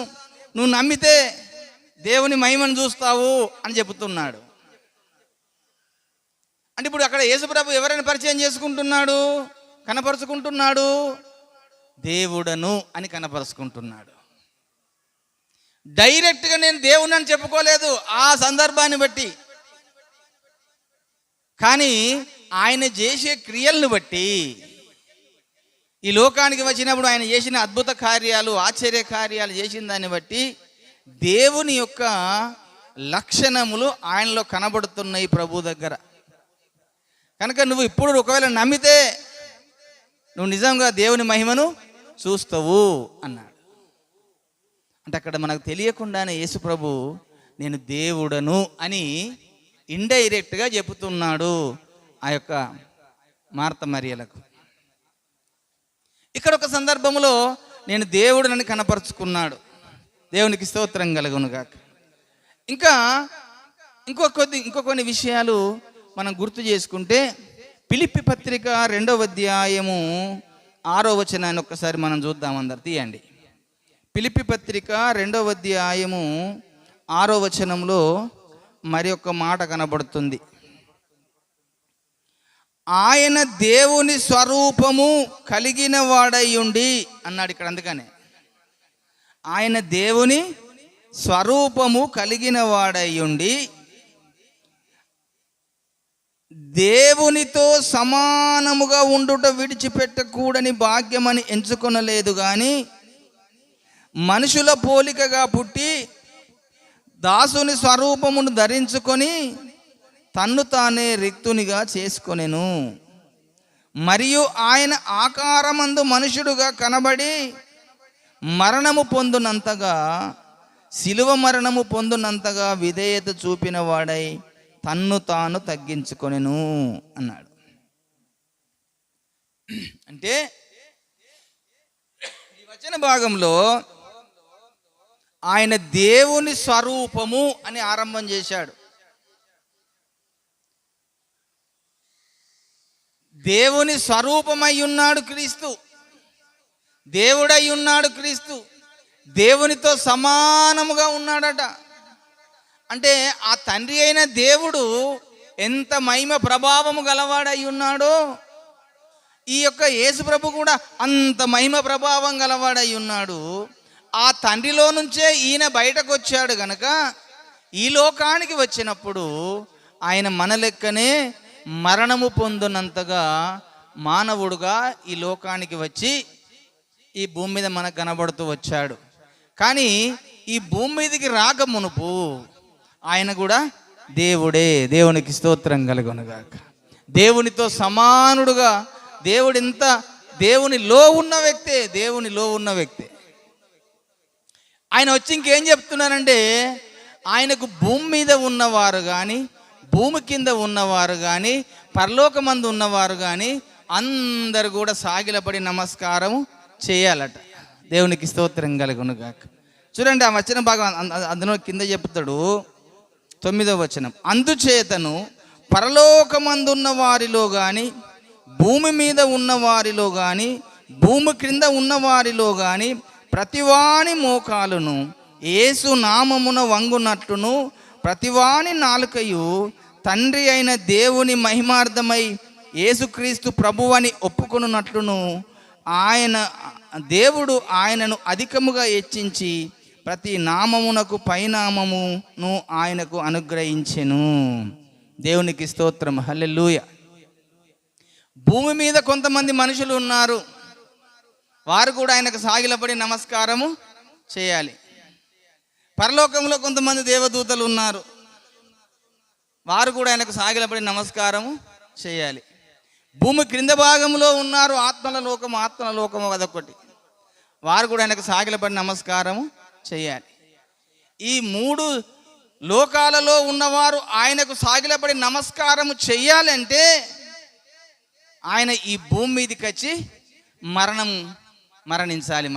నువ్వు నమ్మితే దేవుని మహిమను చూస్తావు అని చెబుతున్నాడు. అంటే ఇప్పుడు అక్కడ యేసుప్రభు ఎవరైనా పరిచయం చేసుకుంటున్నాడు, కనపరుచుకుంటున్నాడు? దేవుడను అని కనపరుచుకుంటున్నాడు. డైరెక్ట్గా నేను దేవుని అని చెప్పుకోలేదు ఆ సందర్భాన్ని బట్టి, కానీ ఆయన చేసే క్రియలను బట్టి, ఈ లోకానికి వచ్చినప్పుడు ఆయన చేసిన అద్భుత కార్యాలు, ఆశ్చర్య కార్యాలు చేసిన దాన్ని బట్టి దేవుని యొక్క లక్షణములు ఆయనలో కనబడుతున్నాయి ప్రభు దగ్గర. కనుక నువ్వు ఇప్పుడు ఒకవేళ నమ్మితే నువ్వు నిజంగా దేవుని మహిమను చూస్తావు అన్నాడు. అంటే అక్కడ మనకు తెలియకుండానే యేసు ప్రభు నేను దేవుడను అని ఇండైరెక్ట్గా చెబుతున్నాడు ఆ యొక్క మార్త మరియలకు. ఇక్కడ ఒక సందర్భంలో నేను దేవుడనని కనపరుచుకున్నాడు. దేవునికి స్తోత్రం కలుగును గాక. ఇంకా ఇంకో కొన్ని విషయాలు మనం గుర్తు చేసుకుంటే, ఫిలిప్పీ పత్రిక 2వ అధ్యాయము 6వ వచనాన్ని ఒక్కసారి మనం చూద్దాం. అందరు తీయండి. ఫిలిప్పీ పత్రిక 2వ అధ్యాయము 6వ వచనంలో మరి ఒక మాట కనబడుతుంది. ఆయన దేవుని స్వరూపము కలిగిన వాడయ్యుండి అన్నాడు ఇక్కడ. అందుకనే ఆయన దేవుని స్వరూపము కలిగిన వాడయ్యుండి దేవునితో సమానముగా ఉండుట విడిచిపెట్టకూడని భాగ్యమని ఎంచుకొనలేదు, కానీ మనుషుల పోలికగా పుట్టి దాసుని స్వరూపమును ధరించుకొని తన్ను తానే రిక్తునిగా చేసుకొనెను. మరియు ఆయన ఆకారమందు మనుషుడుగా కనబడి మరణము పొందునంతగా, శిలువ మరణము పొందునంతగా విధేయత చూపిన వాడై తన్ను తాను తగ్గించుకొనెను అన్నాడు. అంటే ఈ వచన భాగంలో ఆయన దేవుని స్వరూపము అని ఆరంభం చేశాడు. దేవుని స్వరూపమై ఉన్నాడు క్రీస్తు, దేవుడై ఉన్నాడు క్రీస్తు, దేవునితో సమానముగా ఉన్నాడట. అంటే ఆ తండ్రి అయిన దేవుడు ఎంత మహిమ ప్రభావము గలవాడై ఉన్నాడో, ఈ యొక్క యేసుప్రభు కూడా అంత మహిమ ప్రభావం గలవాడై ఉన్నాడు. ఆ తండ్రిలో నుంచే ఈయన బయటకు వచ్చాడు గనక ఈ లోకానికి వచ్చినప్పుడు ఆయన మన లెక్కనే మరణము పొందినంతగా మానవుడుగా ఈ లోకానికి వచ్చి ఈ భూమి మీద మనకు కనబడుతూ వచ్చాడు. కానీ ఈ భూమి మీదకి రాక మునుపు ఆయన కూడా దేవుడే. దేవునికి స్తోత్రం కలుగునుగాక. దేవునితో సమానుడుగా, దేవునిలో ఉన్న వ్యక్తే. ఆయన వచ్చి ఇంకేం చెప్తున్నానంటే, ఆయనకు భూమి మీద ఉన్నవారు కానీ, భూమి కింద ఉన్నవారు కానీ, పరలోకమందు ఉన్నవారు కానీ అందరు కూడా సాగిలపడి నమస్కారం చేయాలట. దేవునికి స్తోత్రం కలుగునుగాక. చూడండి ఆ వచన భాగం అందులో కింద చెప్తాడు 9వ వచనం, అందుచేతను పరలోకమందున్న వారిలో కానీ భూమి మీద ఉన్న వారిలో కానీ భూమి క్రింద ఉన్న వారిలో కానీ ప్రతివాని మోకాలును యేసు నామమున వంగునట్లును ప్రతివాని నాలుకయు తండ్రి అయిన దేవుని మహిమార్థమై యేసుక్రీస్తు ప్రభువని ఒప్పుకొనున్నట్లును దేవుడు ఆయనను అధికముగా హెచ్చించి ప్రతి నామమునకు పైనామమును ఆయనకు అనుగ్రహించెను. దేవునికి స్తోత్రం, హల్లెలూయా. భూమి మీద కొంతమంది మనుషులు ఉన్నారు, వారు కూడా ఆయనకు సాగిలపడి నమస్కారము చేయాలి. పరలోకంలో కొంతమంది దేవదూతలు ఉన్నారు, వారు కూడా ఆయనకు సాగిలపడి నమస్కారము చేయాలి. భూమి క్రింద భాగంలో ఉన్నారు, ఆత్మల లోకము అదొకటి, వారు కూడా ఆయనకు సాగిలపడి నమస్కారము చేయాలి. ఈ 3 లోకాలలో ఉన్నవారు ఆయనకు సాగిలపడి నమస్కారము చెయ్యాలంటే ఆయన ఈ భూమి మీదకి వచ్చి మరణించాలి.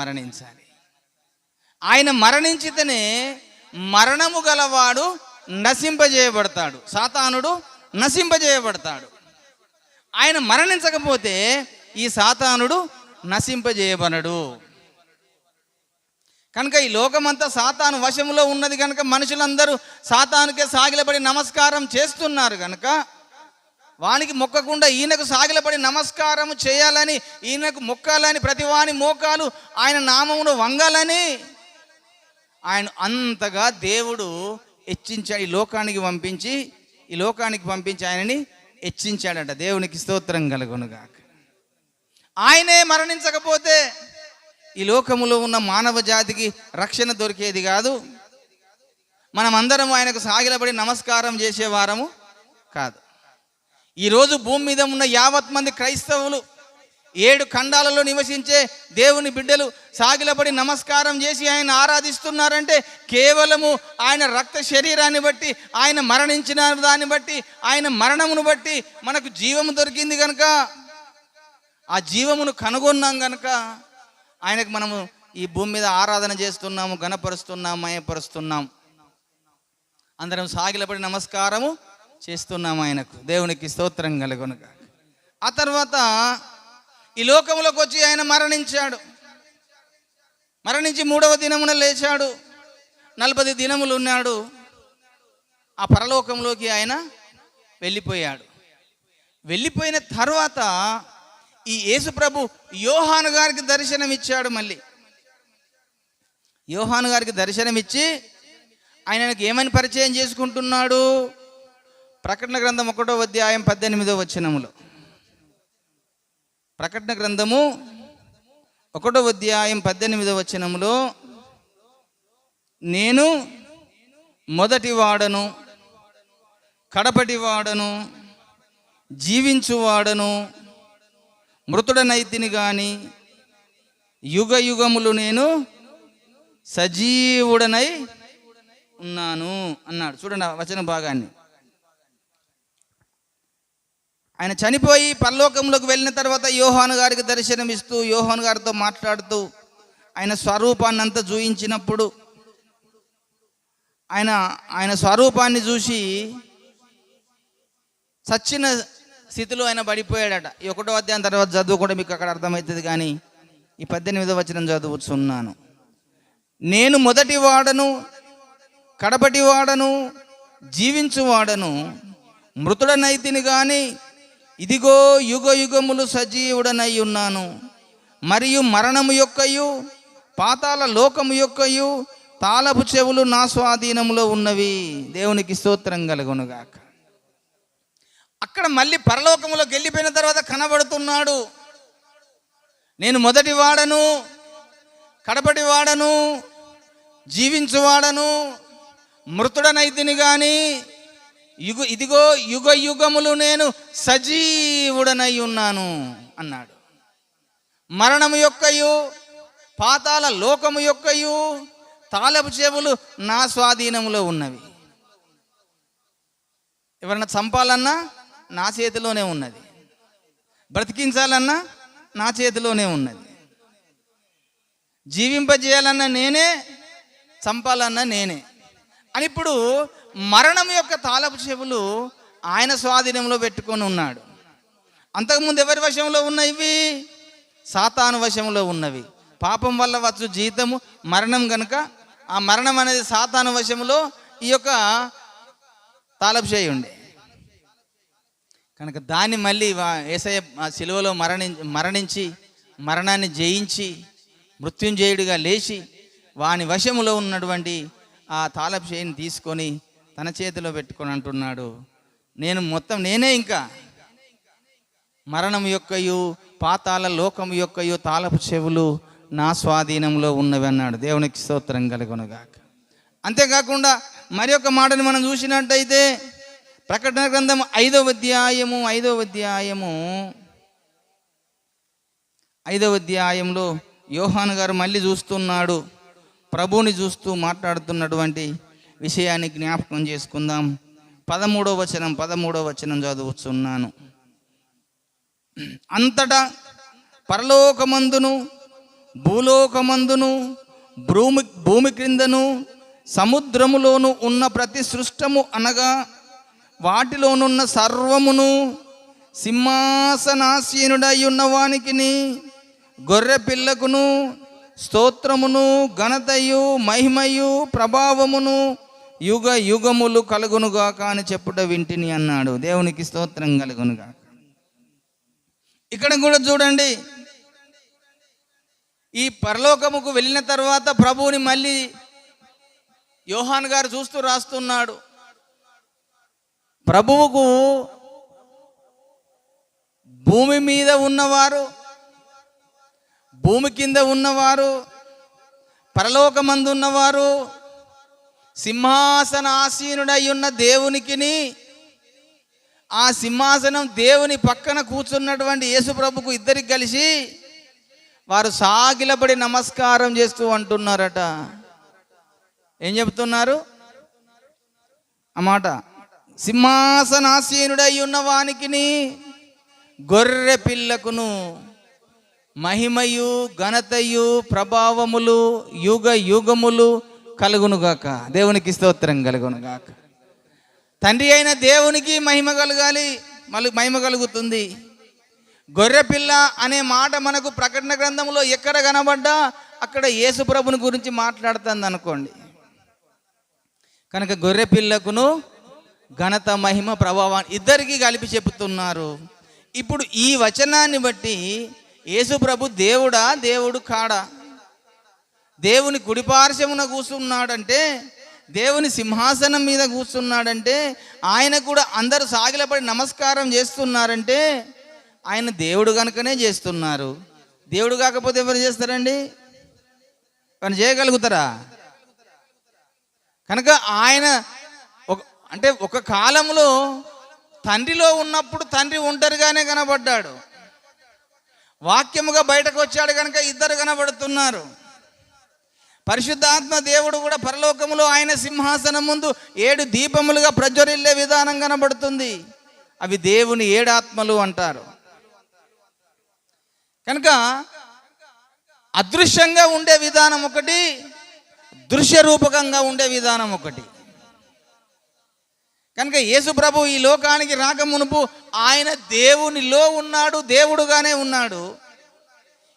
ఆయన మరణించితేనే మరణము గలవాడు నశింపజేయబడతాడు, సాతానుడు నశింపజేయబడతాడు. ఆయన మరణించకపోతే ఈ సాతానుడు నశింపజేయబడడు. కనుక ఈ లోకమంతా సాతాను వశములో ఉన్నది కనుక మనుషులందరూ సాతానుకే సాగిలపడి నమస్కారం చేస్తున్నారు కనుక వానికి మొక్కకుండా ఈయనకు సాగిలపడి నమస్కారం చేయాలని, ఈయనకు మొక్కాలని, ప్రతివాని మోకాలు ఆయన నామమును వంగాలని ఆయన అంతగా దేవుడు హెచ్చించాడు. ఈ లోకానికి పంపించి ఆయనని హెచ్చించాడట. దేవునికి స్తోత్రం కలుగునుగాక. ఆయనే మరణించకపోతే ఈ లోకములో ఉన్న మానవ జాతికి రక్షణ దొరికేది కాదు. మనమందరం ఆయనకు సాగిలపడి నమస్కారం చేసేవారము కాదు. ఈరోజు భూమి మీద ఉన్న యావత్ మంది క్రైస్తవులు 7 ఖండాలలో నివసించే దేవుని బిడ్డలు సాగిలపడి నమస్కారం చేసి ఆయన ఆరాధిస్తున్నారంటే కేవలము ఆయన రక్త శరీరాన్ని బట్టి, ఆయన మరణించిన దాన్ని బట్టి, ఆయన మరణమును బట్టి మనకు జీవము దొరికింది కనుక, ఆ జీవమును కనుగొన్నాం కనుక ఆయనకు మనము ఈ భూమి మీద ఆరాధన చేస్తున్నాము, ఘనపరుస్తున్నాం, మయపరుస్తున్నాం, అందరం సాగిలపడి నమస్కారము చేస్తున్నాము ఆయనకు. దేవునికి స్తోత్రం కలుగునుగాక. ఆ తర్వాత ఈ లోకములోకి వచ్చి ఆయన మరణించి 3వ దినమున లేచాడు. 40 దినములు ఉన్నాడు. ఆ పరలోకంలోకి ఆయన వెళ్ళిపోయిన తర్వాత ఈ యేసు ప్రభు యోహాను గారికి దర్శనమిచ్చాడు. మళ్ళీ యోహాను గారికి దర్శనమిచ్చి ఆయనకు ఏమని పరిచయం చేసుకుంటున్నాడు? ప్రకటన గ్రంథం 1వ అధ్యాయం 18వ వచనములో, ప్రకటన గ్రంథము 1వ అధ్యాయం 18వ వచనములో, నేను మొదటి వాడను, కడపటి వాడను, జీవించువాడను, మృతుడనైతిని గాని యుగ యుగములు నేను సజీవుడనై ఉన్నాను అన్నాడు. చూడండి ఆ వచన భాగాన్ని. ఆయన చనిపోయి పరలోకంలోకి వెళ్ళిన తర్వాత యోహాను గారికి దర్శనమిస్తూ, యోహాను గారితో మాట్లాడుతూ ఆయన స్వరూపాన్ని అంతా చూయించినప్పుడు ఆయన స్వరూపాన్ని చూసి సచ్చిన స్థితిలో ఆయన పడిపోయాడట. ఈ 1వ అధ్యాయం తర్వాత చదువు కూడా మీకు అక్కడ అర్థమవుతుంది, కానీ ఈ 18వ వచనం చదువుతున్నాను. నేను మొదటి వాడను, కడపటి వాడను, జీవించువాడను, మృతుడనైతిని గాని ఇదిగో యుగ యుగములు సజీవుడనై ఉన్నాను. మరియు మరణము యొక్కయు పాతాళ లోకము యొక్కయు తాళపు చెవులు నా స్వాధీనములో ఉన్నవి. దేవునికి స్తోత్రం కలుగునుగాక. అక్కడ మళ్ళీ పరలోకములోకి వెళ్ళిపోయిన తర్వాత కనబడుతున్నాడు. నేను మొదటి వాడను, కడపటి వాడను, జీవించువాడను, మృతుడనైతిని గాని ఇదిగో యుగ యుగములు నేను సజీవుడనై ఉన్నాను అన్నాడు. మరణము యొక్కయు పాతాళ లోకము యొక్కయు తాళపు చెవులు నా స్వాధీనములో ఉన్నవి. ఎవరన్నా చంపాలన్నా నా చేతిలోనే ఉన్నది, బ్రతికించాలన్నా నా చేతిలోనే ఉన్నది, జీవింపజేయాలన్నా నేనే, చంపాలన్నా నేనే అని ఇప్పుడు మరణం యొక్క తాళపు చెవులు ఆయన స్వాధీనంలో పెట్టుకొని ఉన్నాడు. అంతకుముందు ఎవరి వశంలో ఉన్నవి? సాతాను వశంలో ఉన్నవి. పాపం వల్ల వచ్చు జీతము మరణం గనుక ఆ మరణం అనేది సాతాను వశంలో ఈ యొక్క తాళపు చేయి ఉండే కనుక దాన్ని మళ్ళీ యేసయ్య సిలువలో మరణించి మరణాన్ని జయించి మృత్యుంజయుడిగా లేచి వాని వశములో ఉన్నటువంటి ఆ తాళపు చేయిని తీసుకొని తన చేతిలో పెట్టుకొని అంటున్నాడు, నేనే ఇంకా మరణం యొక్కయు పాతాళ లోకం యొక్కయు తాళపు చెవులు నా స్వాధీనంలో ఉన్నవి అన్నాడు. దేవునికి స్తోత్రం కలుగునుగాక. అంతేకాకుండా మరి ఒక మాటని మనం చూసినట్టయితే ప్రకటన గ్రంథం 5వ అధ్యాయంలో యోహాను గారు మళ్ళీ చూస్తున్నాడు, ప్రభువుని చూస్తూ మాట్లాడుతున్నటువంటి విషయాన్ని జ్ఞాపకం చేసుకుందాం. 13వ వచనం చదువుతున్నాను. అంతటా పరలోకమందును భూలోకమందును భూమి క్రిందను సముద్రములోను ఉన్న ప్రతి సృష్టము అనగా వాటిలోనున్న సర్వమును సింహాసనాసీనుడై ఉన్నవానికిని గొర్రె పిల్లకును స్తోత్రమును ఘనతయు మహిమయు ప్రభావమును యుగ యుగములు కలుగునుగాక అని చెప్పుట వింటిని అన్నాడు. దేవునికి స్తోత్రం కలుగునుగాక. ఇక్కడ కూడా చూడండి, ఈ పరలోకముకు వెళ్ళిన తర్వాత ప్రభువుని మళ్ళీ యోహాను గారు చూస్తూ రాస్తున్నాడు. ప్రభువుకు భూమి మీద ఉన్నవారు, భూమి కింద ఉన్నవారు, పరలోకమందు ఉన్నవారు, సింహాసన ఆసీనుడై ఉన్న దేవునికిని ఆ సింహాసనం దేవుని పక్కన కూర్చున్నటువంటి యేసు ప్రభుకు ఇద్దరికి కలిసి వారు సాగిలపడి నమస్కారం చేస్తూ అంటున్నారట. ఏం చెప్తున్నారు ఆ మాట? సింహాసనాసీనుడై ఉన్న వానికిని గొర్రె పిల్లకును మహిమయు ఘనతయు ప్రభావములు యుగ యుగములు కలుగునుగాక. దేవునికి స్తోత్రం కలుగునుగాక. తండ్రి అయిన దేవునికి మహిమ కలగాలి, మహిమ కలుగుతుంది. గొర్రెపిల్ల అనే మాట మనకు ప్రకటన గ్రంథంలో ఎక్కడ కనబడ్డా అక్కడ యేసు ప్రభుని గురించి మాట్లాడుతుంది అనుకోండి. కనుక గొర్రె పిల్లకును ఘనత మహిమ ప్రభావాన్ని ఇద్దరికి కలిపి చెప్తున్నారు. ఇప్పుడు ఈ వచనాన్ని బట్టి యేసు ప్రభు దేవుడా దేవుడు కాడా? దేవుని కుడిపార్శ్వమున కూర్చున్నాడంటే, దేవుని సింహాసనం మీద కూర్చున్నాడంటే, ఆయన కూడా అందరూ సాగిలపడి నమస్కారం చేస్తున్నారంటే ఆయన దేవుడు కనుకనే చేస్తున్నారు. దేవుడు కాకపోతే ఎవరు చేస్తారండి? పని చేయగలుగుతారా? కనుక ఆయన ఒక కాలంలో తండ్రిలో ఉన్నప్పుడు తండ్రి ఒంటరిగానే కనబడ్డాడు. వాక్యముగా బయటకు వచ్చాడు కనుక ఇద్దరు కనబడుతున్నారు. పరిశుద్ధాత్మ దేవుడు కూడా పరలోకములో ఆయన సింహాసనం ముందు 7 దీపములుగా ప్రజ్వరిల్లే విధానం కనబడుతుంది. అవి దేవుని 7 ఆత్మలు అంటారు. కనుక అదృశ్యంగా ఉండే విధానం ఒకటి, దృశ్య రూపకంగా ఉండే విధానం ఒకటి. కనుక యేసు ప్రభు ఈ లోకానికి రాక మునుపు ఆయన దేవునిలో ఉన్నాడు, దేవుడుగానే ఉన్నాడు.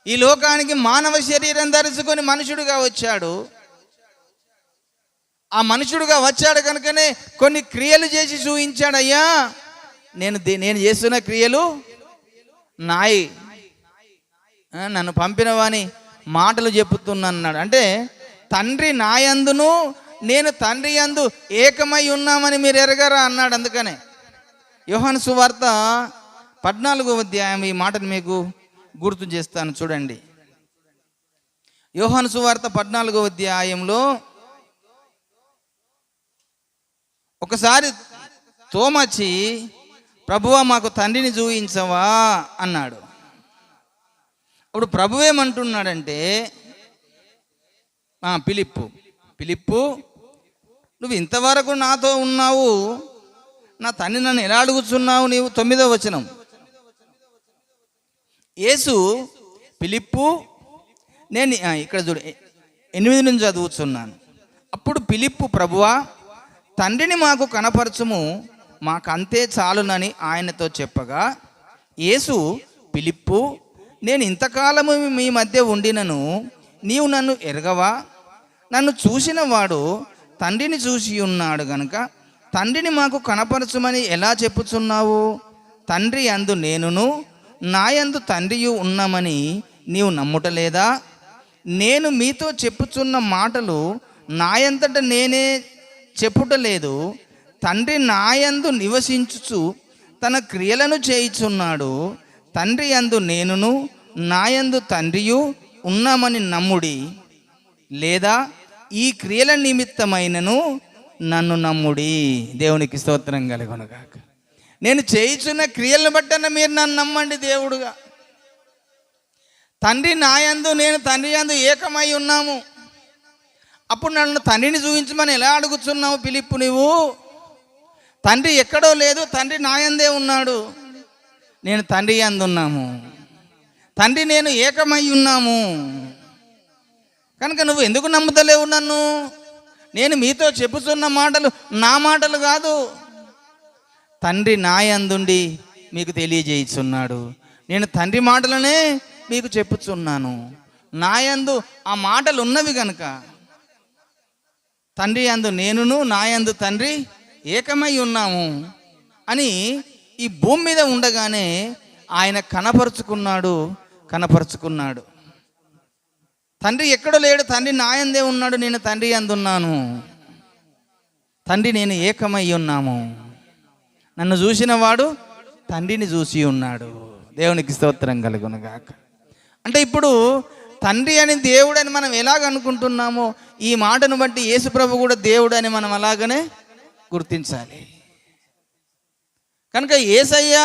ఈ లోకానికి మానవ శరీరం ధరించుకొని మనుషుడిగా వచ్చాడు. ఆ మనుషుడుగా వచ్చాడు కనుకనే కొన్ని క్రియలు చేసి చూపించాడు. అయ్యా నేను చేస్తున్న క్రియలు నాయి, నన్ను పంపిన వాని మాటలు చెప్పుతున్నాడు. అంటే తండ్రి నాయందును నేను తండ్రి యందు ఏకమై ఉన్నామని మీరు ఎరగరా అన్నాడు. అందుకనే యోహాను సువార్త 14వ అధ్యాయం ఈ మాటను మీకు గుర్తు చేస్తాను చూడండి. యోహాను సువార్త 14వ అధ్యాయంలో ఒకసారి తోమచి ప్రభువా మాకు తండ్రిని చూయించవా అన్నాడు. అప్పుడు ప్రభు ఏమంటున్నాడంటే, పిలిప్పు నువ్వు ఇంతవరకు నాతో ఉన్నావు, నా తండ్రి నన్ను ఎలా అడుగుతున్నావు నీవు? 9వ వచనం. యేసు పిలిప్పు నేను ఇక్కడ చూడు 8 నుంచి చదువుతున్నాను. అప్పుడు పిలిప్పు ప్రభువా తండ్రిని మాకు కనపరచుము, మాకంతే చాలునని ఆయనతో చెప్పగా యేసు, ఫిలిప్పు, నేను ఇంతకాలము మీ మధ్య ఉండినను నీవు నన్ను ఎరగవా? నన్ను చూసిన వాడు తండ్రిని చూసి ఉన్నాడు గనుక తండ్రిని మాకు కనపరచుమని ఎలా చెప్పుచున్నావు? తండ్రి యందు నేనును నా యందు తండ్రియు ఉన్నామని నీవు నమ్ముటలేదా? నేను మీతో చెప్పుచున్న మాటలు నాయంతట నేనే చెప్పుటలేదు, తండ్రి నాయందు నివసించుచు తన క్రియలను చేయుచున్నాడు. తండ్రి యందు నేనును నాయందు తండ్రియు ఉన్నామని నమ్ముడి, లేదా ఈ క్రియల నిమిత్తమైనను నన్ను నమ్ముడి. దేవునికి స్తోత్రం కలుగునుగాక. నేను చేయుచున్న క్రియలను బట్టన మీరు నన్ను నమ్మండి. దేవుడుగా తండ్రి నాయందు నేను తండ్రి యందు ఏకమై ఉన్నాము. అప్పుడు నన్ను తండ్రిని చూపించమని ఎలా అడుగుతున్నావు ఫిలిప్పు? నువ్వు తండ్రి ఎక్కడో లేదు, తండ్రి నాయందే ఉన్నాడు. నేను తండ్రి యందు ఉన్నాము, తండ్రి నేను ఏకమై ఉన్నాము. కనుక నువ్వు ఎందుకు నమ్ముతలేవు నన్ను? నేను మీతో చెప్పుతున్న మాటలు నా మాటలు కాదు, తండ్రి నాయందుండి మీకు తెలియజేయుచున్నాడు. నేను తండ్రి మాటలనే మీకు చెప్పుచున్నాను. నాయందు ఆ మాటలు ఉన్నవి కనుక తండ్రి యందు నేనును నాయందు తండ్రి ఏకమై ఉన్నాము అని ఈ భూమి మీద ఉండగానే ఆయన కనపరుచుకున్నాడు. తండ్రి ఎక్కడో లేడు, తండ్రి నాయందే ఉన్నాడు, నేను తండ్రి యందు ఉన్నాను, తండ్రి నేను ఏకమై ఉన్నాము. నన్ను చూసిన వాడు తండ్రిని చూసి ఉన్నాడు. దేవునికి స్తోత్రం కలుగునుగాక. అంటే ఇప్పుడు తండ్రి అని దేవుడని మనం ఎలాగ అనుకుంటున్నామో ఈ మాటను బట్టి యేసుప్రభు కూడా దేవుడని మనం అలాగనే గుర్తించాలి. కనుక యేసయ్య,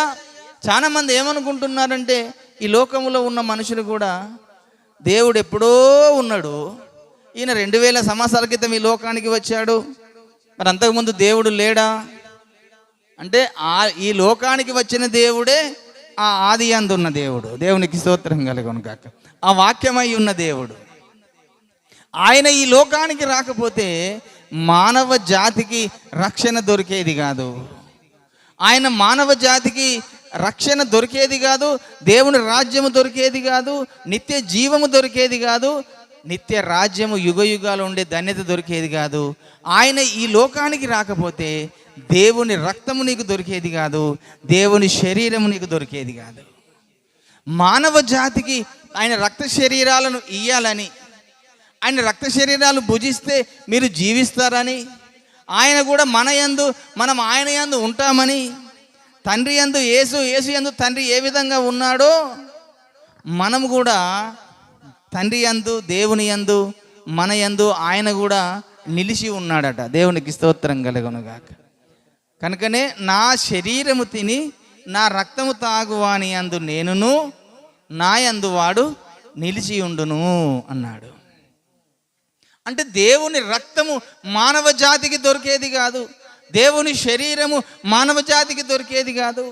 చాలామంది ఏమనుకుంటున్నారంటే ఈ లోకంలో ఉన్న మనుషులు కూడా దేవుడు ఎప్పుడో ఉన్నాడు, ఈయన 2000 సంవత్సరాల క్రితం ఈ లోకానికి వచ్చాడు, మరి అంతకుముందు దేవుడు లేడా అంటే ఈ లోకానికి వచ్చిన దేవుడే ఆ ఆది యందు ఉన్న దేవుడు. దేవునికి స్తోత్రం కలుగునుగాక. ఆ వాక్యమై ఉన్న దేవుడు ఆయన ఈ లోకానికి రాకపోతే మానవ జాతికి రక్షణ దొరికేది కాదు. ఆయన మానవ జాతికి రక్షణ దొరికేది కాదు, దేవుని రాజ్యము దొరికేది కాదు, నిత్య జీవము దొరికేది కాదు, నిత్య రాజ్యము యుగయుగాలు ఉండే ధన్యత దొరికేది కాదు. ఆయన ఈ లోకానికి రాకపోతే దేవుని రక్తము నీకు దొరికేది కాదు, దేవుని శరీరము నీకు దొరికేది కాదు. మానవ జాతికి ఆయన రక్త శరీరాలను ఇయ్యాలని, ఆయన రక్త శరీరాలు భుజిస్తే మీరు జీవిస్తారని, ఆయన కూడా మనం ఆయన యందు ఉంటామని, తండ్రి యందు యేసు యందు తండ్రి ఏ విధంగా ఉన్నాడో మనము కూడా తండ్రి యందు దేవుని యందు మన యందు ఆయన కూడా నిలిచి ఉన్నాడట. దేవునికి స్తోత్రం కలుగునుగాక. కనుకనే నా శరీరము తిని నా రక్తము తాగువాని యందు నేనును నా యందు వాడు నిలిచి ఉండును అన్నాడు. అంటే దేవుని రక్తము మానవ జాతికి దొరికేది కాదు, దేవుని శరీరము మానవ జాతికి దొరికేది కాదు.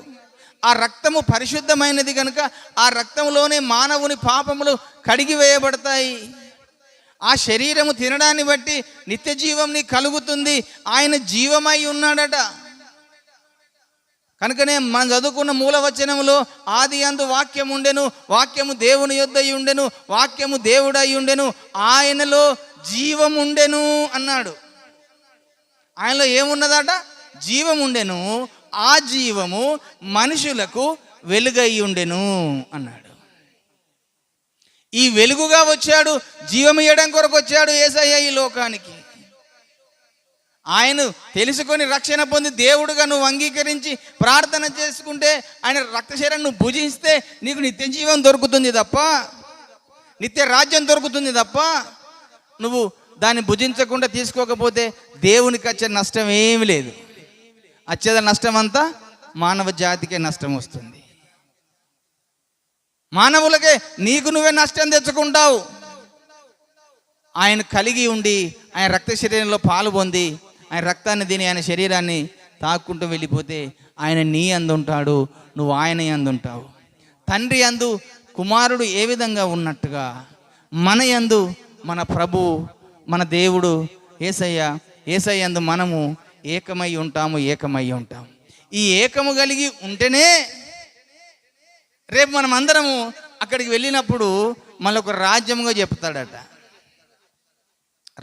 ఆ రక్తము పరిశుద్ధమైనది కనుక ఆ రక్తంలోనే మానవుని పాపములు కడిగి వేయబడతాయి. ఆ శరీరము తినడాన్ని బట్టి నిత్య జీవం నీకు కలుగుతుంది. ఆయన జీవమై ఉన్నాడట. కనుకనే మనం చదువుకున్న మూలవచనములో ఆది యందు వాక్యం ఉండెను, వాక్యము దేవుని యొద్ద ఉండెను, వాక్యము దేవుడై ఉండెను, ఆయనలో జీవం ఉండెను అన్నాడు. ఆయనలో ఏమున్నదట? జీవం ఉండెను, ఆ జీవము మనుషులకు వెలుగై ఉండెను అన్నాడు. ఈ వెలుగుగా వచ్చాడు, జీవం ఇవ్వడం కొరకు వచ్చాడు యేసయ్య ఈ లోకానికి. ఆయన తెలుసుకొని రక్షణ పొంది దేవుడుగా నువ్వు అంగీకరించి ప్రార్థన చేసుకుంటే, ఆయన రక్తశరీరం నువ్వు భుజిస్తే నీకు నిత్య జీవం దొరుకుతుంది తప్ప, నిత్య రాజ్యం దొరుకుతుంది తప్ప, నువ్వు దాన్ని భుజించకుండా తీసుకోకపోతే దేవునికి వచ్చే నష్టం ఏమీ లేదు. వచ్చేద నష్టం అంతా మానవ జాతికే నష్టం వస్తుంది. మానవులకే నీకు నువ్వే నష్టం తెచ్చుకుంటావు. ఆయన కలిగి ఉండి ఆయన రక్త శరీరంలో పాలు పొంది ఆయన రక్తాన్ని తిని ఆయన శరీరాన్ని తాక్కుంటూ వెళ్ళిపోతే ఆయన నీ యందు ఉంటాడు, నువ్వు ఆయన యందు ఉంటావు. తండ్రి యందు కుమారుడు ఏ విధంగా ఉన్నట్టుగా మన యందు మన ప్రభు మన దేవుడు యేసయ్య యందు మనము ఏకమై ఉంటాము. ఈ ఏకము కలిగి ఉంటేనే రేపు మనం అందరము అక్కడికి వెళ్ళినప్పుడు మళ్ళీ ఒక రాజ్యముగా చెప్తాడట,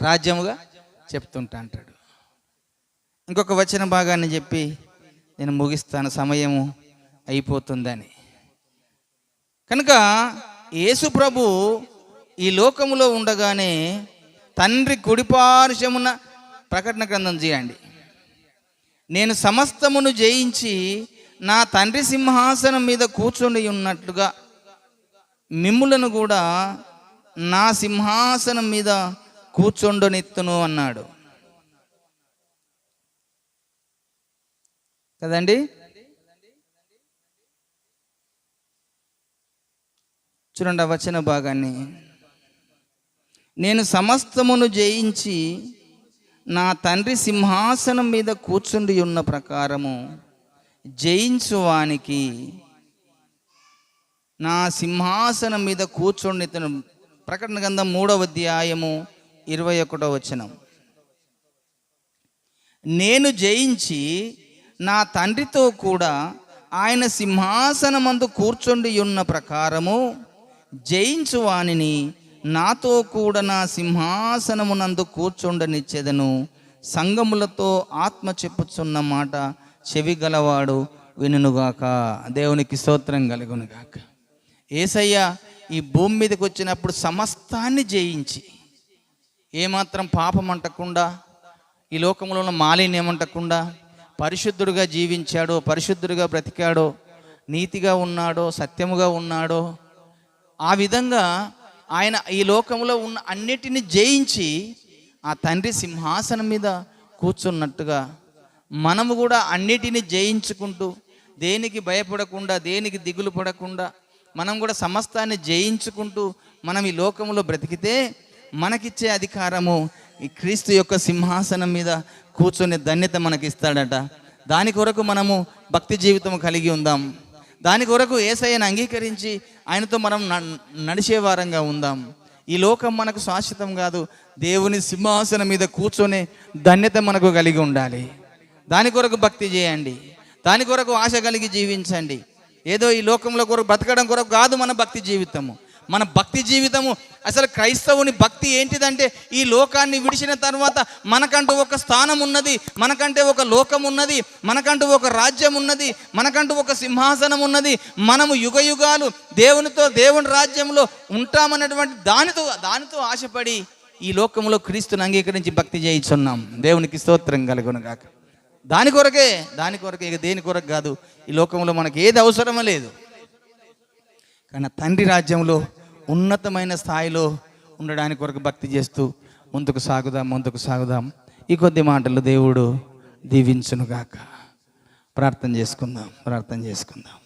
రాజ్యముగా చెప్తుంటా అంటాడు. ఇంకొక వచన భాగాన్ని చెప్పి నేను ముగిస్తాను, సమయము అయిపోతుందని. కనుక యేసు ప్రభు ఈ లోకములో ఉండగానే తండ్రి కుడిపార్శ్వమున, ప్రకటన గ్రంథం చేయండి, నేను సమస్తమును జయించి నా తండ్రి సింహాసనం మీద కూర్చొని ఉన్నట్లుగా మిమ్ములను కూడా నా సింహాసనం మీద కూర్చొండనిత్తును అన్నాడు కదండి. చూడండి ఆ వచన భాగాన్ని, నేను సమస్తమును జయించి నా తండ్రి సింహాసనం మీద కూర్చుండి ఉన్న ప్రకారము జయించువానికి నా సింహాసనం మీద కూర్చొని. ప్రకటన గ్రంథం 3వ అధ్యాయము 21వ వచనం, నేను జయించి నా తండ్రితో కూడా ఆయన సింహాసనమందు కూర్చొని ఉన్న ప్రకారము జయించువానిని నాతో కూడా నా సింహాసనమునందు కూర్చుండనిచ్చేదను. సంగములతో ఆత్మ చెప్పుచున్న మాట చెవి గలవాడు వినుగాక. దేవునికి స్తోత్రం కలుగునుగాక. యేసయ్య ఈ భూమి మీదకి వచ్చినప్పుడు సమస్తాన్ని జయించి, ఏమాత్రం పాపం అంటకుండా, ఈ లోకంలో ఉన్న మాలిన్యం అంటకుండా పరిశుద్ధుడిగా జీవించాడో, పరిశుద్ధుడిగా బ్రతికాడో, నీతిగా ఉన్నాడో, సత్యముగా ఉన్నాడో, ఆ విధంగా ఆయన ఈ లోకంలో ఉన్న అన్నిటిని జయించి ఆ తండ్రి సింహాసనం మీద కూర్చున్నట్టుగా మనము కూడా అన్నిటిని జయించుకుంటూ, దేనికి భయపడకుండా, దేనికి దిగులు పడకుండా, మనం కూడా సమస్తాన్ని జయించుకుంటూ మనం ఈ లోకంలో బ్రతికితే మనకిచ్చే అధికారము ఈ క్రీస్తు యొక్క సింహాసనం మీద కూర్చొని ధన్యత మనకి ఇస్తాడట. దాని కొరకు మనము భక్తి జీవితం కలిగి ఉందాం. దాని కొరకు యేసయ్యను అంగీకరించి ఆయనతో మనం నడిచే వారంగా ఉందాం. ఈ లోకం మనకు శాశ్వతం కాదు. దేవుని సింహాసనం మీద కూర్చొని ధన్యత మనకు కలిగి ఉండాలి. దాని కొరకు భక్తి చేయండి, దాని కొరకు ఆశ కలిగి జీవించండి. ఏదో ఈ లోకంలో కొరకు బ్రతకడం కొరకు కాదు మన భక్తి జీవితము. మన భక్తి జీవితము అసలు క్రైస్తవుని భక్తి ఏంటిదంటే, ఈ లోకాన్ని విడిచిన తర్వాత మనకంటూ ఒక స్థానం ఉన్నది, మనకంటే ఒక లోకం ఉన్నది, మనకంటూ ఒక రాజ్యం ఉన్నది, మనకంటూ ఒక సింహాసనం ఉన్నది. మనము యుగ యుగాలు దేవునితో, దేవుని రాజ్యంలో ఉంటామన్నటువంటి దానితో ఆశపడి ఈ లోకంలో క్రీస్తుని అంగీకరించి భక్తి చేయించున్నాం. దేవునికి స్తోత్రం కలుగునుగాక. దాని కొరకే ఇక దేని కొరకు కాదు. ఈ లోకంలో మనకి ఏది అవసరమో లేదు, కానీ తండ్రి రాజ్యంలో ఉన్నతమైన స్థాయిలో ఉండడానికి కొరకు భక్తి చేస్తూ ముందుకు సాగుదాం. ఈ కొద్ది మాటలు దేవుడు దీవించునుగాక. ప్రార్థన చేసుకుందాం.